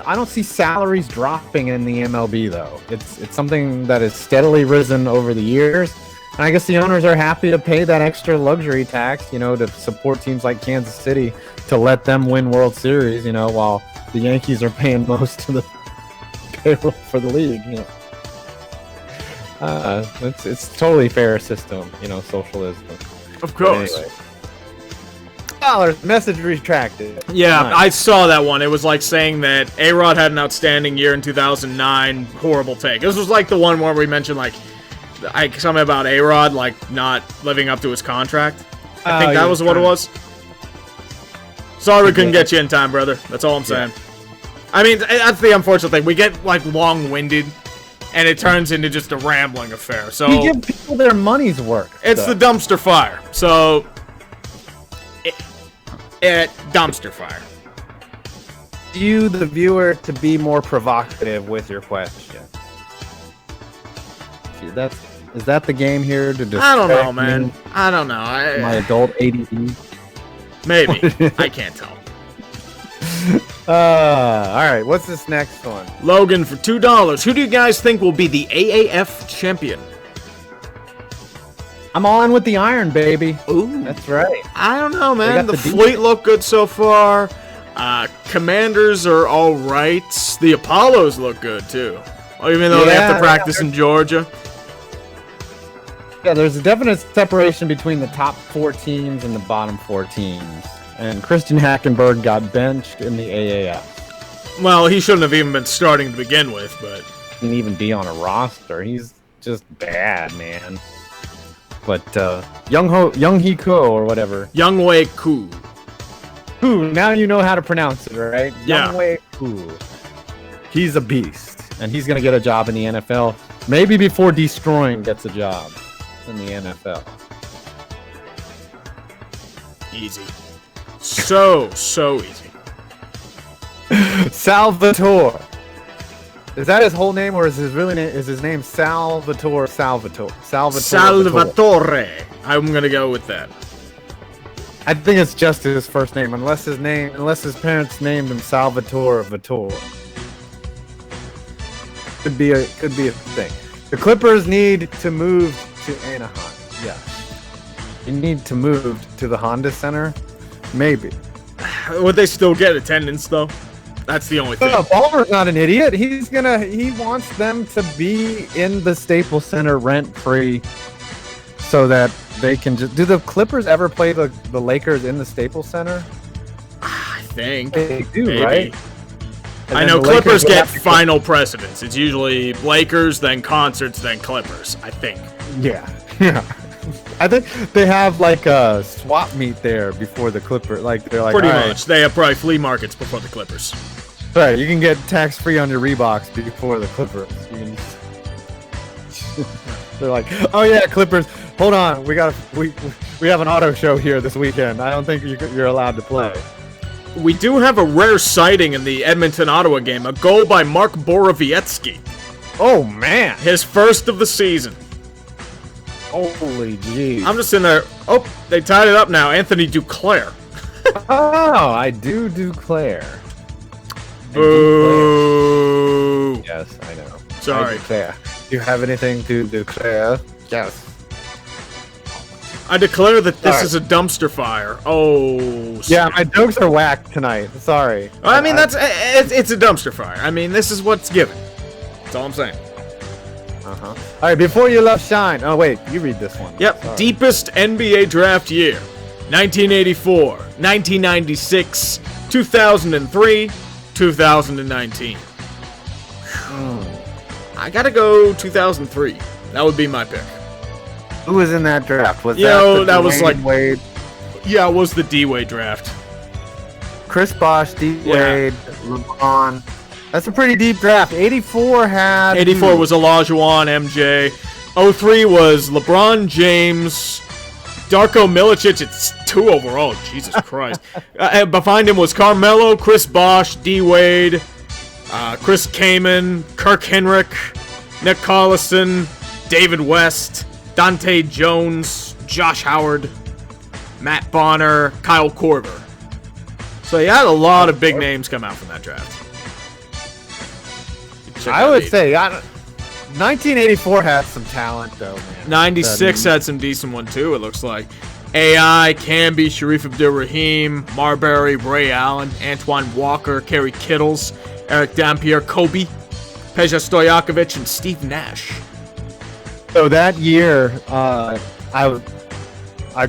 I don't see salaries dropping in the MLB, though. It's something that has steadily risen over the years. And I guess the owners are happy to pay that extra luxury tax, to support teams like Kansas City to let them win World Series, while the Yankees are paying most of the payroll for the league. It's totally fair system, socialism. Of course. Anyway. $2 message retracted. Yeah, Nice. I saw that one. It was like saying that A-Rod had an outstanding year in 2009. Horrible take. This was like the one where we mentioned something about A-Rod not living up to his contract. I think that was what it was. Sorry we couldn't get you in time, brother. That's all I'm saying. I mean, that's the unfortunate thing. We get long-winded, and it turns into just a rambling affair. So we give people their money's worth. It's the dumpster fire. So dumpster fire. You, the viewer, to be more provocative with your question. See, is that the game here to distract I don't know, man. I don't know. My adult ADD. Maybe. I can't tell. All right. What's this next one? Logan for $2. Who do you guys think will be the AAF champion? I'm all in with the Iron, baby. Ooh. That's right. I don't know, man. got The the Fleet look good so far. Commanders are all right. The Apollos look good, too. Even though they have to practice in Georgia. Yeah, there's a definite separation between the top 4 teams and the bottom 4 teams. and Christian Hackenberg got benched in the AAF. Well, he shouldn't have even been starting to begin with, but Didn't even be on a roster. He's just bad, man. But Young Hee Ko or whatever. Young Wei Koo. Who? Now you know how to pronounce it, right? Yeah. Young Wei Koo. He's a beast, and he's gonna get a job in the NFL. Maybe before Destroying gets a job in the NFL. Easy. So easy. Salvatore. Is that his whole name, or is his really name? Is his name Salvatore? Salvatore. I'm gonna go with that. I think it's just his first name, unless his parents named him Salvatore Vittor. Could be a thing. The Clippers need to move to Anaheim. Yeah. You need to move to the Honda Center. Maybe. Would they still get attendance though? That's the only thing. Ballmer's not an idiot. He wants them to be in the Staples Center rent-free so that they can just... Do the Clippers ever play the Lakers in the Staples Center? I think. They do, maybe. right? And I know Clippers get final precedence. It's usually Lakers, then concerts, then Clippers, I think. Yeah. I think they have like a swap meet there before the Clippers. Like they're like pretty right. much. They have probably flea markets before the Clippers. Right, you can get tax-free on your Reeboks before the Clippers. They're like, oh yeah, Clippers. Hold on, we have an auto show here this weekend. I don't think you're allowed to play. We do have a rare sighting in the Edmonton-Ottawa game. A goal by Mark Borowiecki. Oh man, His first of the season. holy jeez. I'm just in there. Oh, they tied it up now. Anthony Duclair. Oh, I do declare. Boo. Yes, I know. Sorry. I declare. Do you have anything to declare? Yes. I declare that this Sorry. is a dumpster fire. Oh. Yeah, my jokes are whack tonight. Sorry. I mean, it's a dumpster fire. I mean, this is what's given. That's all I'm saying. All right, before you left shine. Oh wait, you read this one. Yep. Sorry. Deepest NBA draft year. 1984, 1996, 2003, 2019. I gotta go 2003. That would be my pick. Who was in that draft? Was that was Dwayne like Wade, Yeah, it was the D-Wade draft. Chris Bosh, D Wade, LeBron. That's a pretty deep draft. 84 had 84 was Olajuwon, MJ. 03 was LeBron James, Darko Milicic. It's 2 overall. Jesus Christ. Behind him was Carmelo, Chris Bosh, D-Wade, Chris Kaman, Kirk Henrik, Nick Collison, David West, Dante Jones, Josh Howard, Matt Bonner, Kyle Korver. So you had a lot of big names come out from that draft. I would say 1984 had some talent though, man. 96 had some decent one too, it looks like. AI, Camby, Sharif Abdul-Rahim, Marbury, Ray Allen, Antoine Walker, Kerry Kittles, Eric Dampier, Kobe, Peja Stojakovic, and Steve Nash. So that year, I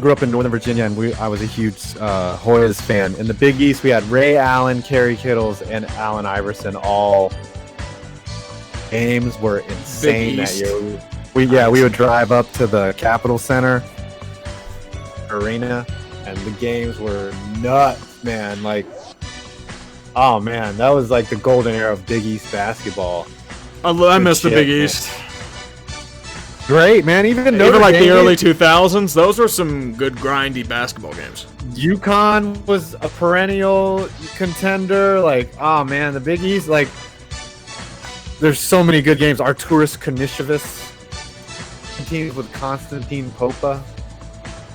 grew up in Northern Virginia, and I was a huge Hoyas fan. In the Big East, we had Ray Allen, Kerry Kittles, and Allen Iverson. All games were insane that year. We would drive up to the Capitol Center Arena, and the games were nuts, man. Like, oh man, that was like the golden era of Big East basketball. I miss the Big East. Great, man. Even like the early 2000s, those were some good grindy basketball games. UConn was a perennial contender. Like, oh man, the Big East. Like, there's so many good games. Arturas Kanishevich teams with Konstantin Popa.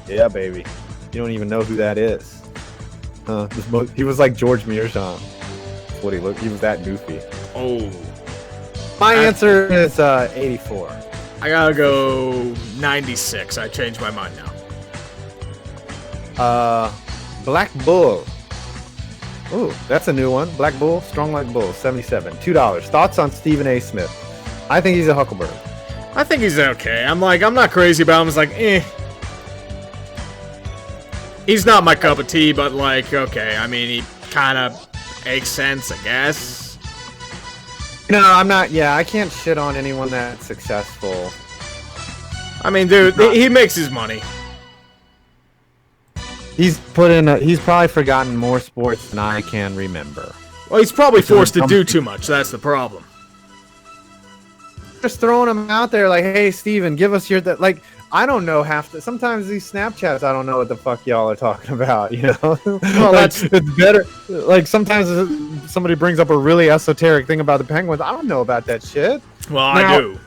Yeah, baby. You don't even know who that is. He was like George Mearsham. That's what he looked. He was that goofy. Oh. My answer is 84. I gotta go 96. I changed my mind now. Black Bull. Ooh, that's a new one. Black Bull, Strong Like Bull, 77. $2. Thoughts on Stephen A. Smith? I think he's a Huckleberry. I think he's okay. I'm not crazy about him. It's like, eh. He's not my cup of tea, but like, okay, I mean, he kind of makes sense, I guess. No, I'm not. Yeah, I can't shit on anyone that's successful. I mean, dude, he makes his money. He's probably forgotten more sports than I can remember. Well, he's probably forced to do too much. That's the problem. Just throwing him out there like, hey, Steven, give us your... Like, I don't know sometimes these Snapchats, I don't know what the fuck y'all are talking about, you know? Well, like, it's better. Like, sometimes somebody brings up a really esoteric thing about the Penguins. I don't know about that shit. Well, I do.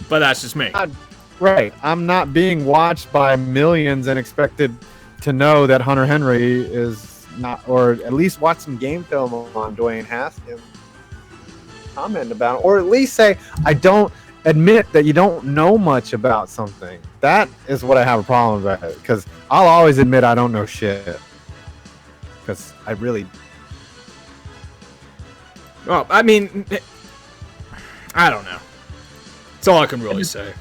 But that's just me. Right. I'm not being watched by millions and expected to know that Hunter Henry is not, or at least watch some game film on Dwayne Haskins, comment about it, or at least say, I don't admit that you don't know much about something. That is what I have a problem with, because I'll always admit I don't know shit. Because I really... Well, I mean, I don't know. That's all I can really say.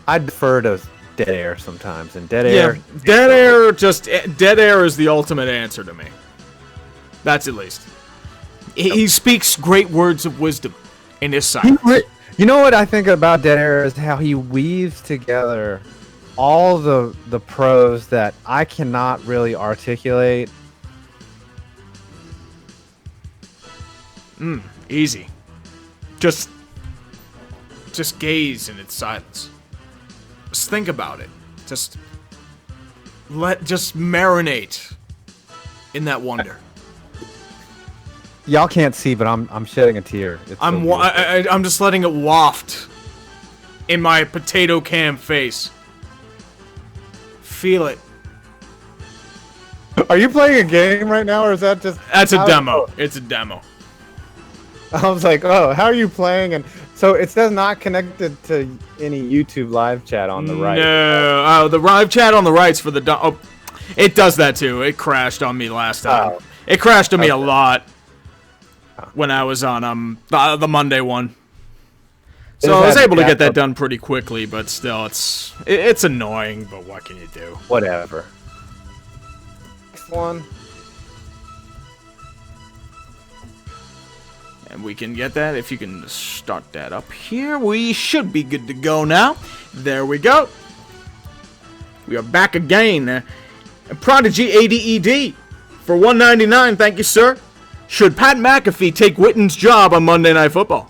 I defer to dead air sometimes, and dead air... Yeah, dead air is the ultimate answer to me. That's at least. He speaks great words of wisdom in his silence. You know what I think about dead air is how he weaves together all the prose that I cannot really articulate. Easy. Just gaze in its silence. Just think about it. Just marinate in that wonder. Y'all can't see, but I'm shedding a tear. I'm just letting it waft in my potato can face. Feel it. Are you playing a game right now, or is that just... That's a demo. It's a demo. I was like, oh, how are you playing? And so it says not connected to any YouTube live chat on the right. No, the live chat on the right's for the... Oh, it does that too. It crashed on me last time. It crashed on me a lot when I was on the Monday one. So I was able to get that done pretty quickly, but still, it's annoying, but what can you do? Whatever. Next one. And we can get that if you can start that up here. We should be good to go now. There we go. We are back again. Prodigy ADED for $1.99. Thank you, sir. Should Pat McAfee take Witten's job on Monday Night Football?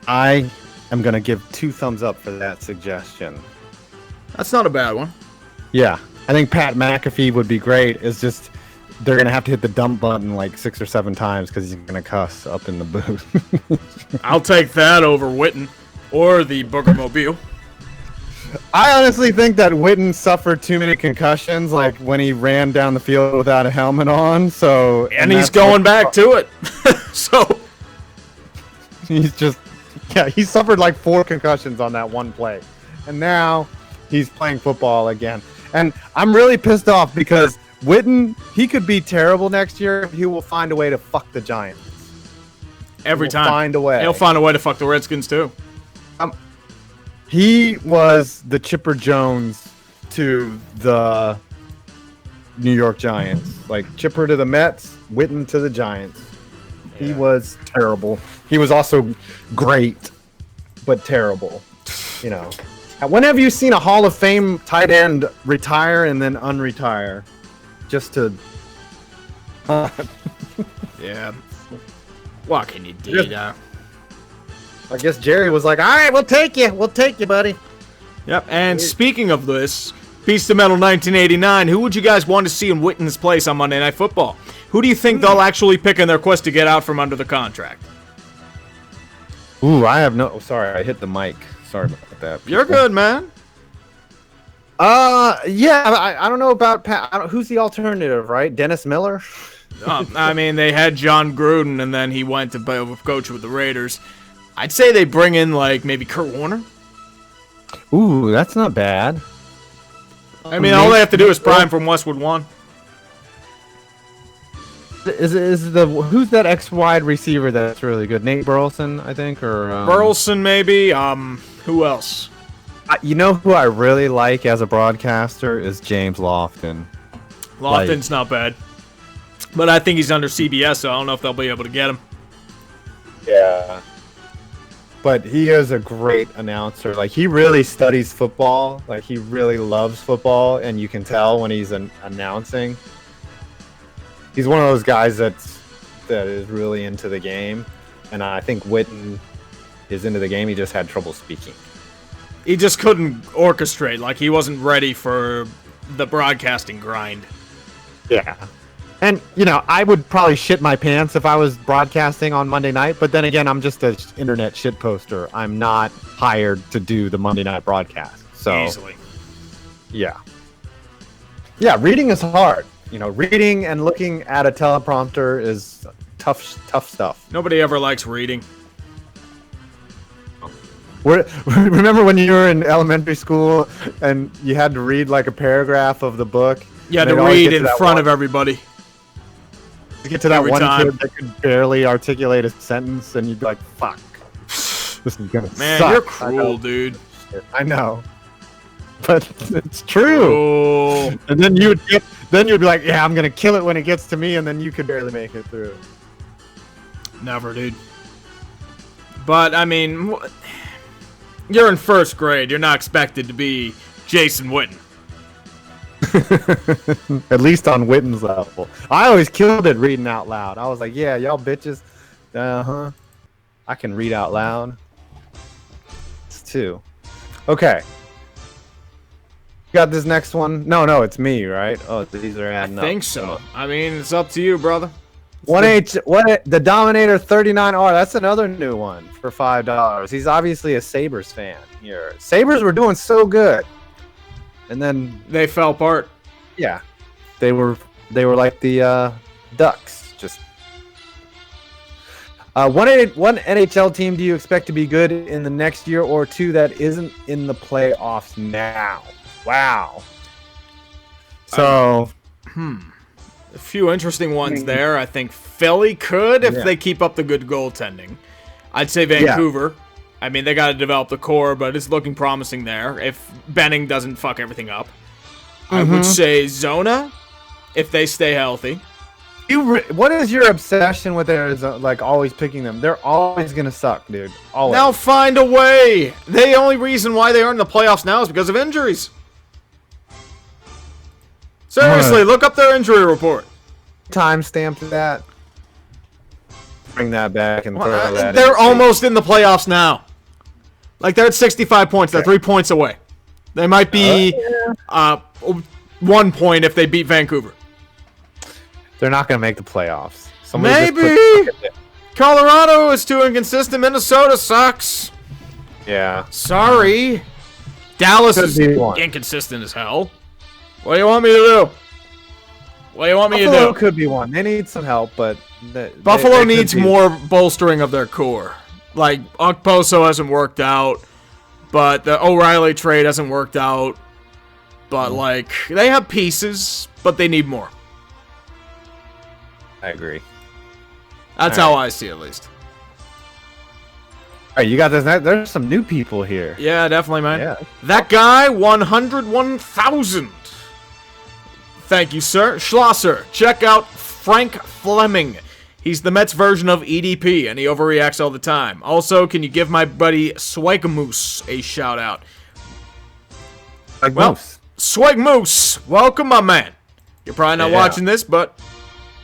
I am going to give 2 thumbs up for that suggestion. That's not a bad one. Yeah. I think Pat McAfee would be great. It's just they're going to have to hit the dump button like 6 or 7 times because he's going to cuss up in the booth. I'll take that over Witten or the Boogermobile. I honestly think that Witten suffered too many concussions, like when he ran down the field without a helmet on. So, and he's going back to it. So he's just, yeah, he suffered like 4 concussions on that one play, and now he's playing football again. And I'm really pissed off because Witten, he could be terrible next year. He will find a way to fuck the Giants. Every time. Find a way. He'll find a way to fuck the Redskins too. He was the Chipper Jones to the New York Giants. Like Chipper to the Mets, Witten to the Giants. Yeah. He was terrible. He was also great, but terrible. You know. When have you seen a Hall of Fame tight end retire and then unretire? Just to... Yeah. What can you do, I guess Jerry was like, all right, we'll take you. We'll take you, buddy. Yep, and speaking of this, Beast of Metal 1989, who would you guys want to see in Witten's place on Monday Night Football? Who do you think they'll actually pick in their quest to get out from under the contract? Ooh, I have no... Sorry, I hit the mic. Sorry about that. People. You're good, man. Yeah, I don't know about Pat. Who's the alternative, right? Dennis Miller? I mean, they had John Gruden, and then he went to coach with the Raiders. I'd say they bring in, like, maybe Kurt Warner. Ooh, that's not bad. I mean, all they have to do is prime from Westwood 1. Who's that ex-wide receiver that's really good? Nate Burleson, I think, or Burleson, maybe. Who else? You know who I really like as a broadcaster is James Lofton. Lofton's not bad. But I think he's under CBS, so I don't know if they'll be able to get him. Yeah. But he is a great announcer. Like, he really studies football. Like, he really loves football, and you can tell when he's announcing. He's one of those guys that is really into the game, and I think Witten is into the game. He just had trouble speaking. He just couldn't orchestrate. Like, he wasn't ready for the broadcasting grind. Yeah. And, you know, I would probably shit my pants if I was broadcasting on Monday night, but then again, I'm just an internet shit poster. I'm not hired to do the Monday night broadcast. So, easily. Yeah. Yeah, reading is hard. You know, reading and looking at a teleprompter is tough stuff. Nobody ever likes reading. Remember when you were in elementary school and you had to read like a paragraph of the book? You had to read in front of everybody. You get to that one kid that could barely articulate a sentence, and you'd be like, "Fuck, this is gonna Man, suck." you're cruel, dude. I know, but it's true. Oh. And then you'd be like, "Yeah, I'm gonna kill it when it gets to me," and then you could barely make it through. Never, dude. But I mean, you're in first grade. You're not expected to be Jason Witten. At least on Witten's level. I always killed it reading out loud. I was like, yeah, y'all bitches. I can read out loud. It's 2. Okay. Got this next one? No, it's me, right? Oh, these are adding up. I think so. I mean, it's up to you, brother. The Dominator 39R. That's another new one for $5. He's obviously a Sabres fan here. Sabres were doing so good. And then they fell apart. Yeah, they were like the Ducks. Just one NHL team do you expect to be good in the next year or two that isn't in the playoffs now? Wow. So, a few interesting ones there. I think Philly could if they keep up the good goaltending. I'd say Vancouver. Yeah. I mean, they got to develop the core, but it's looking promising there if Benning doesn't fuck everything up. I would say Zona, if they stay healthy. What is your obsession with Arizona? Like, always picking them. They're always going to suck, dude. Always. Now find a way. The only reason why they aren't in the playoffs now is because of injuries. Seriously, look up their injury report. Timestamp that. Bring that back and throw that. They're almost in the playoffs now. Like, they're at 65 points. They're 3 points away. They might be 1 point if they beat Vancouver. They're not going to make the playoffs. Maybe. Colorado is too inconsistent. Minnesota sucks. Yeah. Sorry. Dallas is inconsistent as hell. What do you want me to do? What do you want me to do? Buffalo could be one. They need some help, but... Buffalo needs more bolstering of their core. Like, Okposo hasn't worked out, but the O'Reilly trade hasn't worked out. But, like, they have pieces, but they need more. I agree. That's how I see it, at least. All right, you got this. There's some new people here. Yeah, definitely, man. Yeah. That guy, 101,000. Thank you, sir. Schlosser, check out Frank Fleming. He's the Mets version of EDP, and he overreacts all the time. Also, can you give my buddy Swagmoose a shout-out? Swagmoose, welcome, my man. You're probably not watching this, but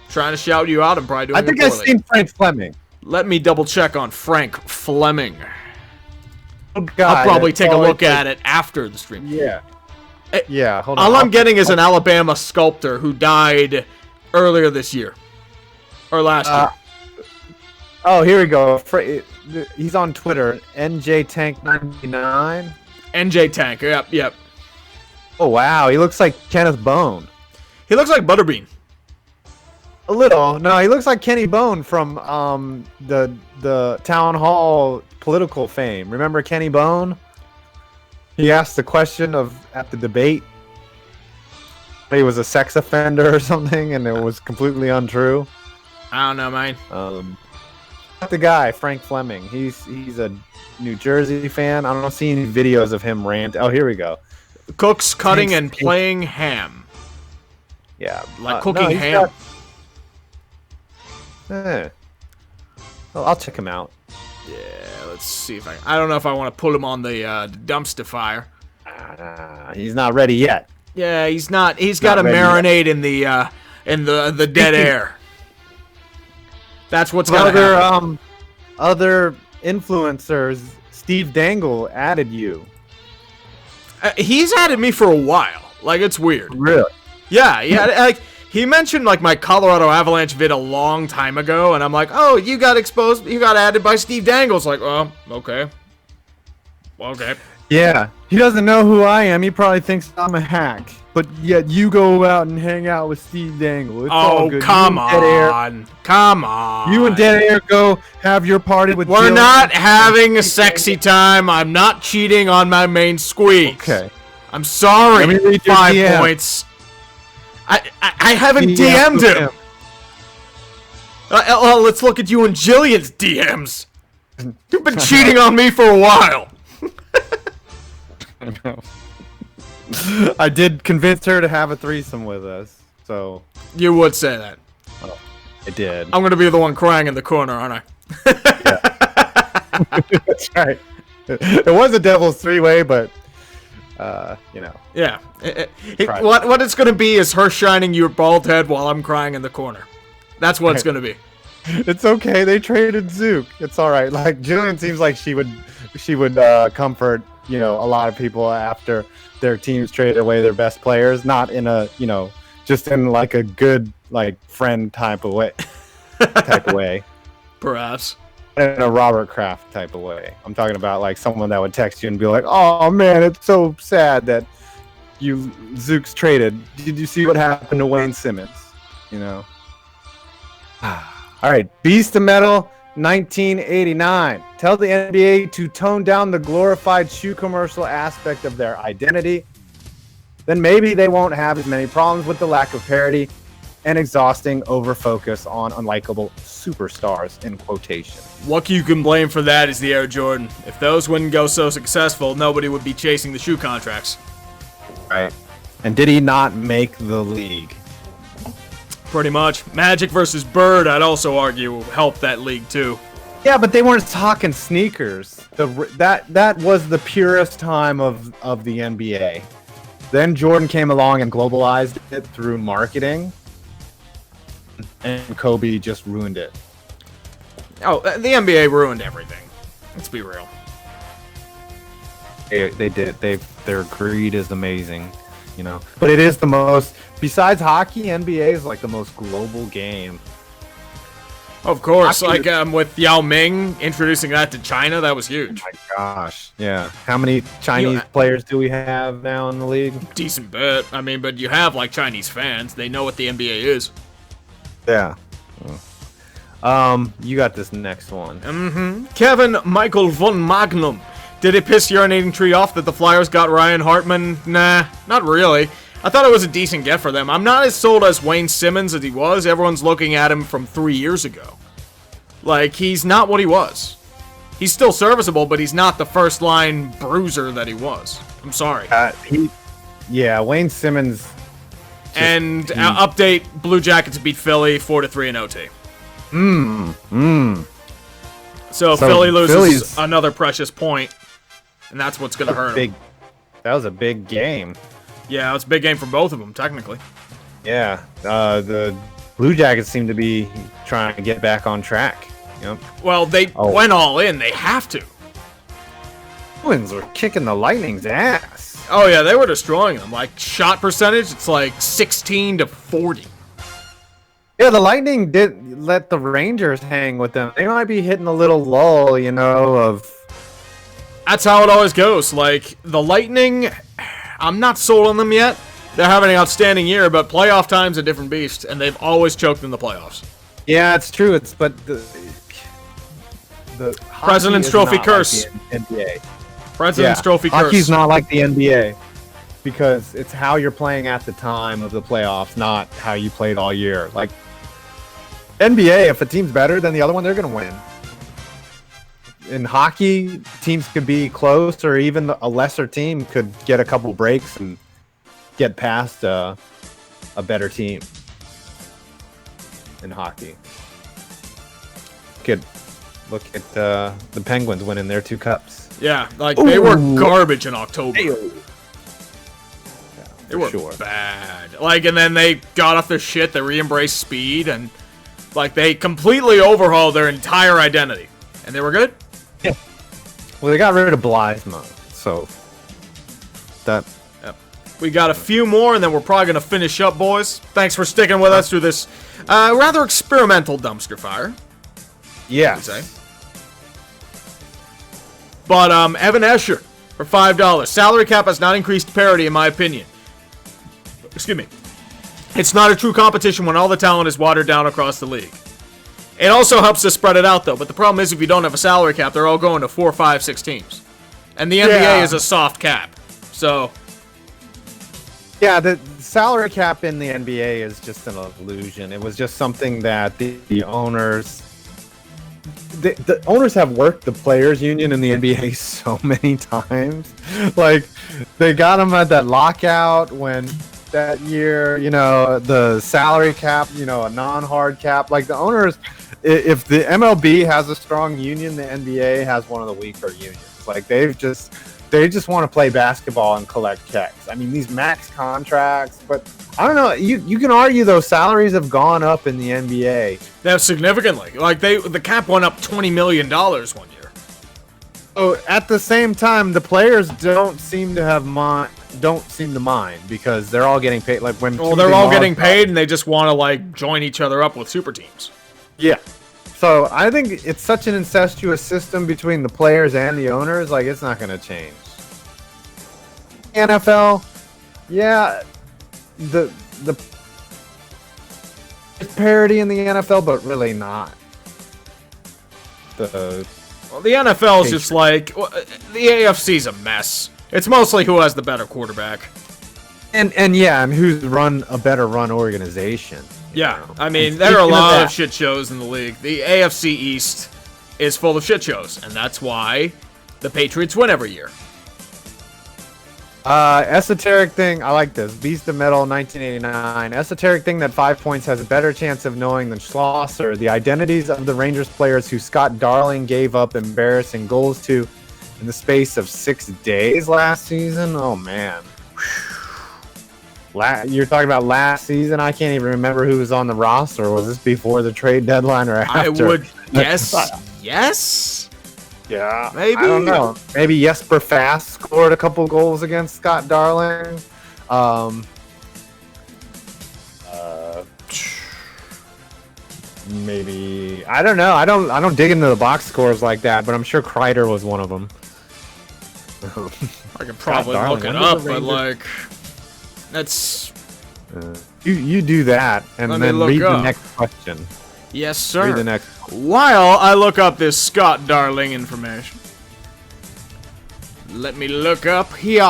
trying to shout you out. I'm probably doing it poorly. I think I've seen Frank Fleming. Let me double-check on Frank Fleming. Oh, God, I'll probably take a look at it after the stream. Yeah. Yeah, hold on. All I'm getting is an Alabama sculptor who died earlier this year. Or last year. Oh, here we go. He's on Twitter. NJ Tank99. NJ Tank. Yep. Oh, wow. He looks like Kenneth Bone. He looks like Butterbean. A little. No, he looks like Kenny Bone from the Town Hall political fame. Remember Kenny Bone? He asked the question at the debate. He was a sex offender or something, and it was completely untrue. I don't know, man. The guy, Frank Fleming. He's a New Jersey fan. I don't see any videos of him rant. Oh, here we go. Cooks cutting and playing ham. Yeah, Like cooking no, he's ham. Well, I'll check him out. Yeah, let's see if I don't know if I want to put him on the dumpster fire. He's not ready yet. Yeah, he's not. He's got to ready marinate in the dead air. That's what's got to happen. Other influencers. Steve Dangle added you. He's added me for a while. Like, it's weird. Really? Yeah. Like, he mentioned, like, my Colorado Avalanche vid a long time ago, and I'm like, oh, you got exposed, you got added by Steve Dangle. It's like, oh, okay. Okay. Yeah. He doesn't know who I am. He probably thinks I'm a hack. But yet you go out and hang out with Steve Dangle. It's all good. Come on. Come on. You and Dead Air go have your party with We're Jill. not having a sexy time. I'm not cheating on my main squeeze. Okay. I'm sorry. Let me read your 5 DM. points. I haven't DM'd him. Well, let's look at you and Jillian's DMs. You've been cheating on me for a while. I know. I did convince her to have a threesome with us, so... You would say that. Oh, I did. I'm gonna be the one crying in the corner, aren't I? That's right. It was a devil's three-way, but, you know. Yeah. What it's gonna be is her shining your bald head while I'm crying in the corner. That's what it's gonna be. It's okay. They traded Zook. It's all right. Like, Jillian seems like she would comfort, you know, a lot of people after their teams traded away their best players, not in a, you know, just in like a good, like, friend type of way. Perhaps. In a Robert Kraft type of way. I'm talking about like someone that would text you and be like, "Oh man, it's so sad that Zook's traded. Did you see what happened to Wayne Simmons?" You know. All right, Beast of Metal 1989. Tell the NBA to tone down the glorified shoe commercial aspect of their identity. Then maybe they won't have as many problems with the lack of parity and exhausting over-focus on unlikable superstars, in quotation. What you can blame for that is the Air Jordan. If those wouldn't go so successful, nobody would be chasing the shoe contracts. Right. And did he not make the league? Pretty much. Magic versus Bird, I'd also argue, helped that league too. Yeah, but they weren't talking sneakers. That was the purest time of the NBA. Then Jordan came along and globalized it through marketing, and Kobe just ruined it. Oh, the NBA ruined everything. Let's be real. They did. Their greed is amazing, you know. But it is the most. Besides hockey, NBA is like the most global game. Of course, Hockey like with Yao Ming introducing that to China, that was huge. Oh my gosh, yeah. How many Chinese players do we have now in the league? Decent bit. I mean, but you have like Chinese fans. They know what the NBA is. Yeah. You got this next one. Kevin Michael von Magnum. Did it piss Urinating Tree off that the Flyers got Ryan Hartman? Nah, not really. I thought it was a decent get for them. I'm not as sold as Wayne Simmons as he was. Everyone's looking at him from 3 years ago. Like, he's not what he was. He's still serviceable, but he's not the first-line bruiser that he was. I'm sorry. Wayne Simmons. And update, Blue Jackets beat Philly 4-3 in OT. So Philly loses another precious point, and that's what's going to hurt him. That was a big game. Yeah, it's a big game for both of them, technically. Yeah, the Blue Jackets seem to be trying to get back on track. Yep. Well, they went all in. They have to. Bruins were kicking the Lightning's ass. Oh, yeah, they were destroying them. Like, shot percentage, it's like 16-40. Yeah, the Lightning did let the Rangers hang with them. They might be hitting a little lull, you know, of... That's how it always goes. Like, the Lightning, I'm not sold on them yet. They're having an outstanding year, but playoff time's a different beast, and they've always choked in the playoffs. Yeah, it's true. But the President's Trophy curse. Like the NBA. President's Trophy curse. Hockey's not like the NBA because it's how you're playing at the time of the playoffs, not how you played all year. Like NBA, if a team's better than the other one, they're going to win. In hockey, teams could be close, or even a lesser team could get a couple breaks and get past a better team in hockey. Look at the Penguins winning their 2 cups. Yeah, like they were garbage in October. They were sure. bad. Like, and then they got off their shit. They re-embraced speed, and like they completely overhauled their entire identity, and they were good. Yeah. Well, they got rid of Blythema, so that. Yep. We got a few more, and then we're probably gonna finish up, boys. Thanks for sticking with us through this rather experimental dumpster fire. Yeah. But Evan Escher for $5. Salary cap has not increased parity, in my opinion. Excuse me. It's not a true competition when all the talent is watered down across the league. It also helps to spread it out, though. But the problem is, if you don't have a salary cap, they're all going to 4, 5, 6 teams, and the NBA is a soft cap. So. Yeah, the salary cap in the NBA is just an illusion. It was just something that the owners. The owners have worked the players' union in the NBA so many times. Like, they got them at that lockout when that year, the salary cap, a non-hard cap. Like, the owners, if the MLB has a strong union, the NBA has one of the weaker unions. Like, they just want to play basketball and collect checks. I mean, these max contracts, but I don't know. You can argue those salaries have gone up in the NBA. Yeah, significantly. Like the cap went up $20 million one year. Oh, at the same time, the players don't seem to mind because they're all getting paid. Like when they're all getting paid, and they just want to like join each other up with super teams. Yeah. So I think it's such an incestuous system between the players and the owners. Like, it's not going to change. NFL, yeah, the parity in the NFL, but really not. The NFL is just like the AFC's a mess. It's mostly who has the better quarterback, and who's run a better run organization. Yeah, I mean, there are a lot of shit shows in the league. The AFC East is full of shit shows, and that's why the Patriots win every year. Esoteric thing, I like this. Beast of Metal 1989. Esoteric thing that 5Points has a better chance of knowing than Schlosser. The identities of the Rangers players who Scott Darling gave up embarrassing goals to in the space of 6 days last season. Oh, man. You're talking about last season? I can't even remember who was on the roster. Was this before the trade deadline or after? I would guess yes. Yeah, maybe. I don't know. Maybe Jesper Fast scored a couple goals against Scott Darling. Maybe I don't know. I don't dig into the box scores like that, but I'm sure Kreider was one of them. I could probably look it up, but like, that's you do that and then read the next question. Yes, sir. Read the next. While I look up this Scott Darling information, let me look up here.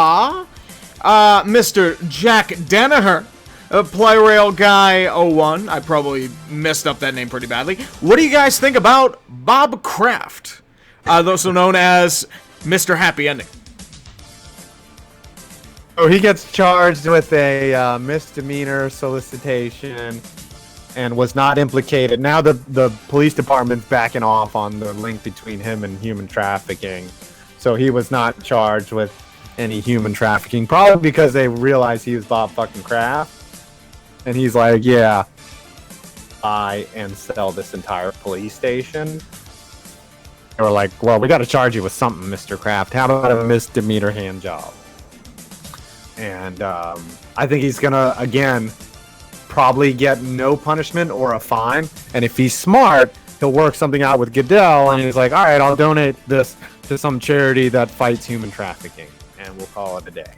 Mr. Jack Danaher, Playrail Guy 01. I probably messed up that name pretty badly. What do you guys think about Bob Kraft, also known as Mr. Happy Ending? Oh, he gets charged with a misdemeanor solicitation and was not implicated. Now the police department's backing off on the link between him and human trafficking. So he was not charged with any human trafficking, probably because they realized he was Bob fucking Kraft. And he's like, yeah, buy and sell this entire police station. They were like, well, we got to charge you with something, Mr. Kraft. How about a misdemeanor hand job? And I think he's going to, again, probably get no punishment or a fine. And if he's smart, he'll work something out with Goodell. And he's like, all right, I'll donate this to some charity that fights human trafficking. And we'll call it a day.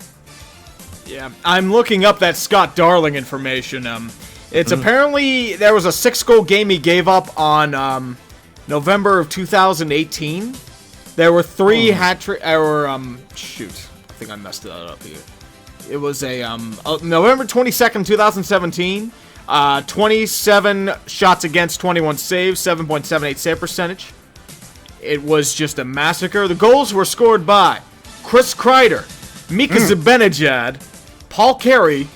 Yeah, I'm looking up that Scott Darling information. It's apparently there was a 6-goal game he gave up on November of 2018. There were 3 hat-trick, shoot, I think I messed that up here. It was a November 22nd, 2017. 27 shots against, 21 saves, 7.78 save percentage. It was just a massacre. The goals were scored by Chris Kreider, Mika Zibanejad, Paul Carey,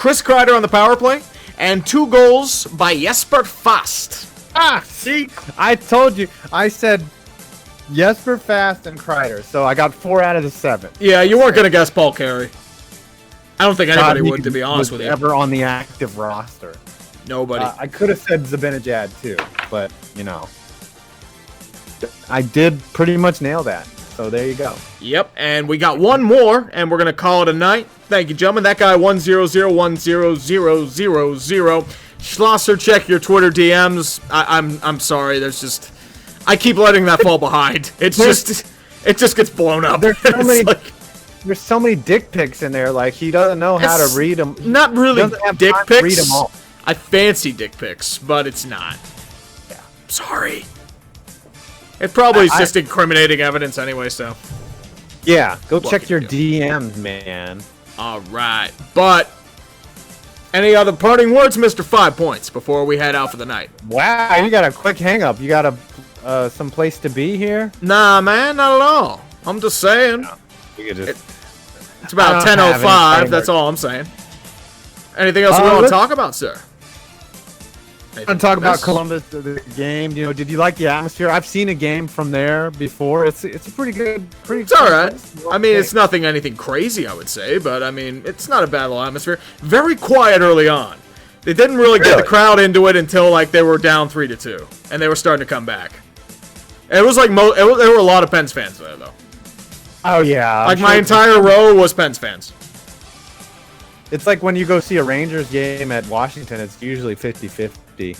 Chris Kreider on the power play, and 2 goals by Jesper Fast. See, I told you. I said Jesper Fast and Kreider, so I got 4 out of the 7. Yeah, you weren't gonna guess Paul Carey. I don't think anybody would, to be honest with you. Ever on the active roster. Nobody. I could have said Zibanejad too, but you know, I did pretty much nail that. So there you go. Yep, and we got one more, and we're gonna call it a night. Thank you, gentlemen. That guy 100100000. Schlosser, check your Twitter DMs. I'm sorry. There's just I keep letting that fall behind. It just gets blown up. There's so many dick pics in there. Like he doesn't know how to read them. Not really dick pics. Read them all. I fancy dick pics, but it's not. Yeah. Sorry. It probably is just incriminating evidence anyway. So. Yeah, go check your DMs, man. All right, but. Any other parting words, Mr. 5 Points, before we head out for the night? Wow, you got a quick hang-up. You got some place to be here? Nah, man, not at all. I'm just saying. No, it's about 10:05. That's all I'm saying. Anything else we want to talk about, sir? I want to talk about Columbus, the game. You know, did you like the atmosphere? I've seen a game from there before. It's a pretty good. It's all right. I mean, it's anything crazy, I would say, but I mean, it's not a bad little atmosphere. Very quiet early on. They didn't really get the crowd into it until like they were down 3-2, and they were starting to come back. And it was like there were a lot of Pens fans there, though. Oh yeah. Like my entire row was Pens fans. It's like when you go see a Rangers game at Washington, it's usually 50-50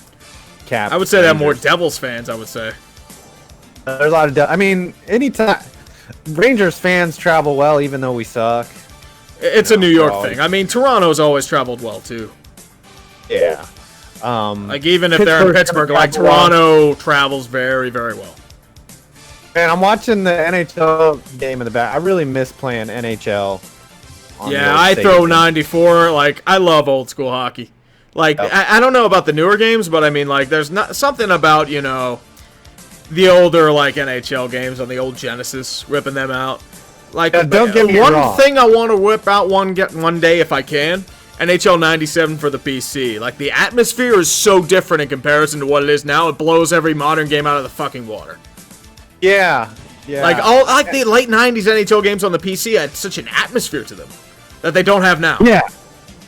cap. I would say that more Devils fans, I would say. There's a lot of I mean, anytime Rangers fans travel well, even though we suck. It's a New York thing. I mean, Toronto's always traveled well, too. Yeah. Like, even if they're in Pittsburgh, like, Toronto travels very, very well. Man, I'm watching the NHL game in the back. I really miss playing NHL. Yeah, I throw 94. Like, I love old school hockey. Like, I don't know about the newer games, but I mean, like, there's not something about, you know, the older, like, NHL games on the old Genesis, ripping them out. Like, don't get me wrong. One thing I want to whip out one day if I can, NHL 97 for the PC. Like, the atmosphere is so different in comparison to what it is now. It blows every modern game out of the fucking water. Yeah. Yeah. Like, the late 90s NHL games on the PC had such an atmosphere to them that they don't have now. Yeah.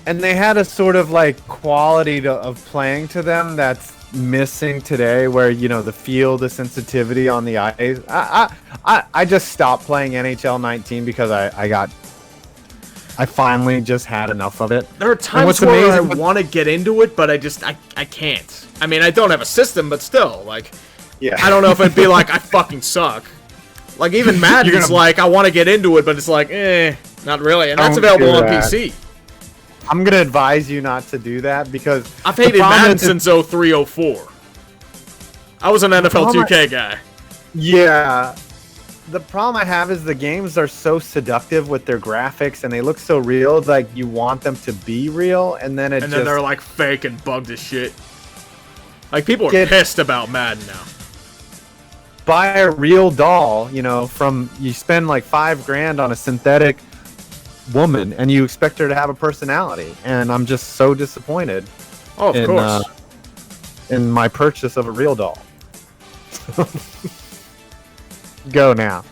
And they had a sort of like quality of playing to them that's missing today, where you know the feel, the sensitivity on the ice. I just stopped playing NHL 19 because I finally just had enough of it. There are times where I want to get into it, but I can't. I mean, I don't have a system, but still, like, yeah. I don't know if it'd be like I fucking suck. Like even Madden's like I want to get into it, but it's like not really, and that's available on PC. I'm gonna advise you not to do that because I've hated Madden since 03-04. I was an NFL 2K guy. Yeah. The problem I have is the games are so seductive with their graphics and they look so real, like you want them to be real, and then then they're like fake and bugged as shit. Like people are pissed about Madden now. Buy a real doll, you know, you spend like $5,000 on a synthetic woman and you expect her to have a personality, and I'm just so disappointed. Oh, of course. In my purchase of a real doll. Go now.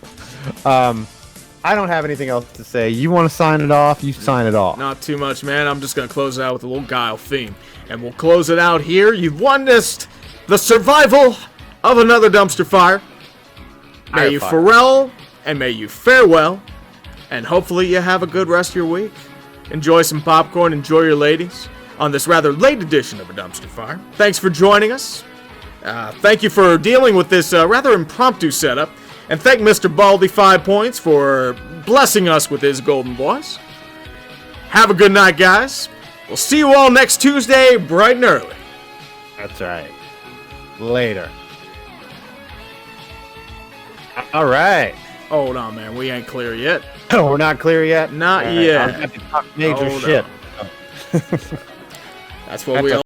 I don't have anything else to say. You want to sign it off? You sign it off. Not too much, man. I'm just going to close it out with a little Guile theme. And we'll close it out here. You've witnessed the survival of another dumpster fire. May you farewell, and may you farewell. And hopefully you have a good rest of your week. Enjoy some popcorn, enjoy your ladies on this rather late edition of a dumpster fire. Thanks for joining us. Thank you for dealing with this rather impromptu setup. And thank Mr. Baldy 5 Points for blessing us with his golden voice. Have a good night, guys. We'll see you all next Tuesday, bright and early. That's right. Later. All right. Hold on, man. We ain't clear yet. Oh, we're not clear yet? Not yet. I'm going to talk major shit. That's what we all